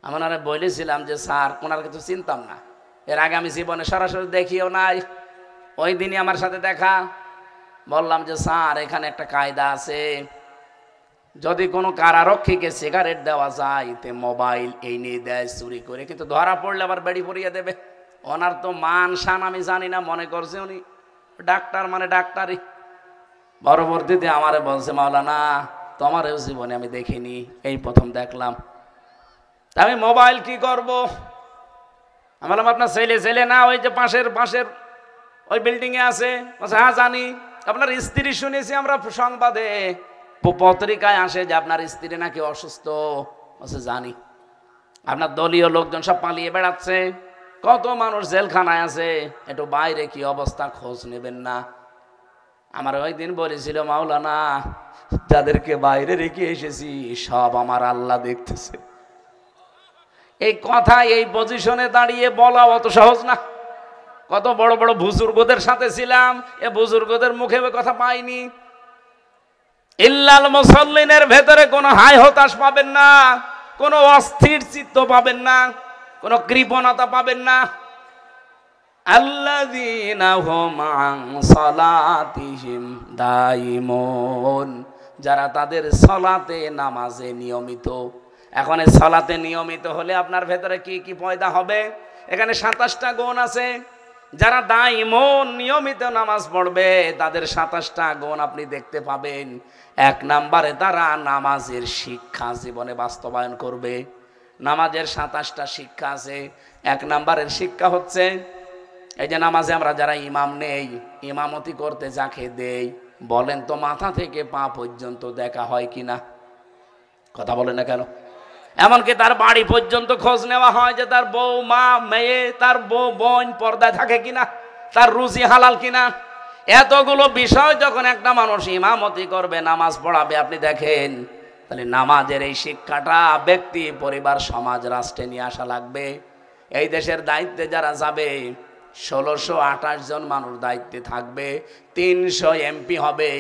আমি ওনারা বলেছিলাম যে স্যার, ওনার কিছু চিনতাম না, এর আগে আমি জীবনে সরাসরি দেখিও নাই, ওই দিনই আমার সাথে দেখা। বললাম যে স্যার, এখানে একটা কায়দা আছে, যদি কোনো কারারক্ষীকে সিগারেট দেওয়া যায় তে মোবাইল এই নিয়ে দেয় চুরি করে, কিন্তু ধরা পড়লে আবার বেড়ি পরিয়ে দেবে। ওনার তো মান শান আমি জানি না, মনে করছে উনি ডাক্তার মানে ডাক্তারই। পরবর্তীতে আমারে বলছে, মাওলানা তোমারও জীবনে আমি দেখিনি, এই প্রথম দেখলাম। আমি মোবাইল কি করব? আমি বললাম আপনার ছেলে না ওই যে পাশের ওই বিল্ডিংয়ে আছে? বলছে হ্যাঁ জানি। আপনার স্ত্রী শুনেছি আমরা সংবাদে, পত্রিকায় আসে যে আপনার স্ত্রী নাকি অসুস্থ। বলছে জানি। আপনার দলীয় লোকজন সব পালিয়ে বেড়াচ্ছে, কত মানুষ জেলখানায় আছে, একটু বাইরে কি অবস্থা খোঁজ নেবেন না? আমার ওই দিন বলেছিল, মাওলানা যাদেরকে বাইরে রেখে এসেছি সব আমার আল্লাহ দেখতেছে। এই কথা এই পজিশনে দাঁড়িয়ে বলা অত সহজ না। কত বড় বড় বুজুর্গদের সাথে ছিলাম, এ বুজুর্গদের মুখে কথা পাইনি। ইল্লাল মুসাল্লিনের ভেতরে কোনো হাই হতাশ পাবেন না, কোনো অস্থির চিত্ত পাবেন না, কোনো কৃপণতা পাবেন না। আল্লাযীনা হুম আন সালাতিহিম দাইমুন, যারা তাদের সালাতে নামাজে নিয়মিত। এখন এই সালাতে নিয়মিত হলে আপনার ভেতরে কি কি পয়দা হবে? এখানে 27টা গুণ আছে। যারা দাইমুন নিয়মিত নামাজ পড়বে তাদের 27টা গুণ আপনি দেখতে পাবেন। 1 নম্বরে তারা নামাজের শিক্ষা জীবনে বাস্তবায়ন করবে। নামাজের 27টা শিক্ষা আছে। 1 নম্বরের শিক্ষা হচ্ছে, এই যে নামাজে আমরা যারা ইমাম নেই, ইমামতি করতে যাকে দেই, বলেন তো মাথা থেকে পা পর্যন্ত দেখা হয় কিনা? কথা বলেন না কেন? এমনকি তার বাড়ি পর্যন্ত খোঁজ নেওয়া হয় যে তার বউ, মা, মেয়ে, তার বউ বোন পর্দায় থাকে কিনা, তার রুজি হালাল কিনা। এতগুলো বিষয় যখন একটা মানুষ ইমামতি করবে, নামাজ পড়াবে, আপনি দেখেন, তাহলে নামাজের এই শিক্ষাটা ব্যক্তি, পরিবার, সমাজ, রাষ্ট্রে নিয়ে আসা লাগবে। এই দেশের দায়িত্বে যারা যাবে, 1628 জন মানুষ দায়িত্বে থাকবে, 300 এমপি হবে,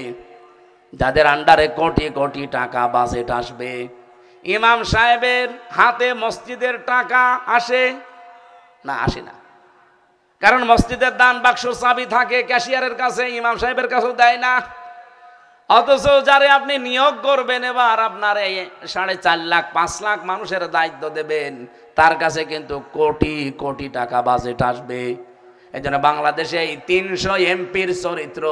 যাদের আন্ডারে কোটি কোটি টাকা বাজেট আসবে। ইমাম সাহেবের হাতে মসজিদের টাকা আসে না? আসে না। কারণ মসজিদের দান বাক্স চাবি থাকে ক্যাশিয়ারের কাছে, ইমাম সাহেবের কাছেও দেয় না। অথচ যারে আপনি নিয়োগ করবেন, এবার আপনার এই 4.5 লাখ 5 লাখ মানুষের দায়িত্ব দেবেন, তার কাছে কিন্তু কোটি কোটি টাকা বাজেট আসবে। এই জন্য বাংলাদেশে এই 300 এমপির চরিত্র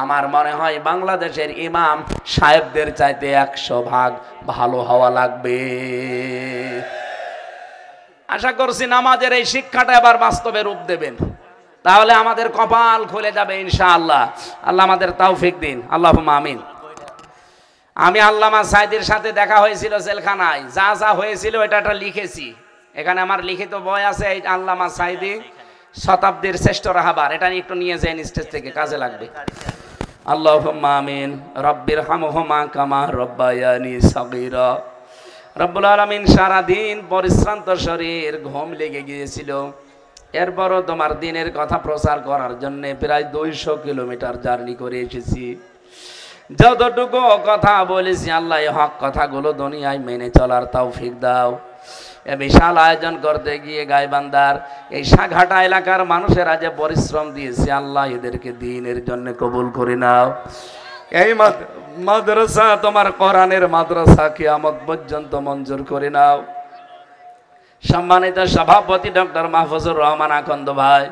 আমার মনে হয় বাংলাদেশের ইমাম সাহেবদের চাইতে 100 ভাগ ভালো হওয়া লাগবে। আশা করছি নামাজের এই শিক্ষাটা এবার বাস্তবে রূপ দেবেন, তাহলে আমাদের কপাল খুলে যাবে ইনশাআল্লাহ। আল্লাহ আমাদের তৌফিক দিন, আল্লাহুম্মা আমিন। আমি আল্লামা সাইদির সাথে দেখা হয়েছিল জেলখানায়, যা যা হয়েছিল এটা লিখেছি। এখানে আমার লিখিত বই আছে, এই আল্লামা সাইদি শতাব্দীর শ্রেষ্ঠ রাহাবার, এটা একটু নিয়ে যান স্টেজ থেকে, কাজে লাগবে। আল্লাহুম্মা আমিন। রব্বির হামহুমা কামা রব্বায়ানি সগীরা। রব্বুল আলামিন, সারাদিন পরিশ্রান্ত শরীর, ঘুম লেগে গিয়েছিল, এরপরও তোমার দিনের কথা প্রচার করার জন্য প্রায় 200 কিলোমিটার জার্নি করে এসেছি। যতটুকু কথা বলেছি আল্লাহ হক কথাগুলো দুনিয়ায় মেনে চলার তৌফিক দাও। এ বিশাল আয়োজন করতে গিয়ে গাইবান্ধার এই সাঘাটা এলাকার মানুষেরা যে পরিশ্রম দিয়েছে, আল্লাহ এদেরকে দ্বীনের জন্য কবুল করে নাও। এই মাদ্রাসা তোমার কোরআনের মাদ্রাসা কিয়ামত পর্যন্ত মঞ্জুর করে নাও। সম্মানিত সভাপতি ডক্টর মাহফুজুর রহমান আকন্দ ভাই,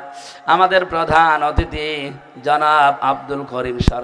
আমাদের প্রধান অতিথি জনাব আব্দুল করিম সরকার।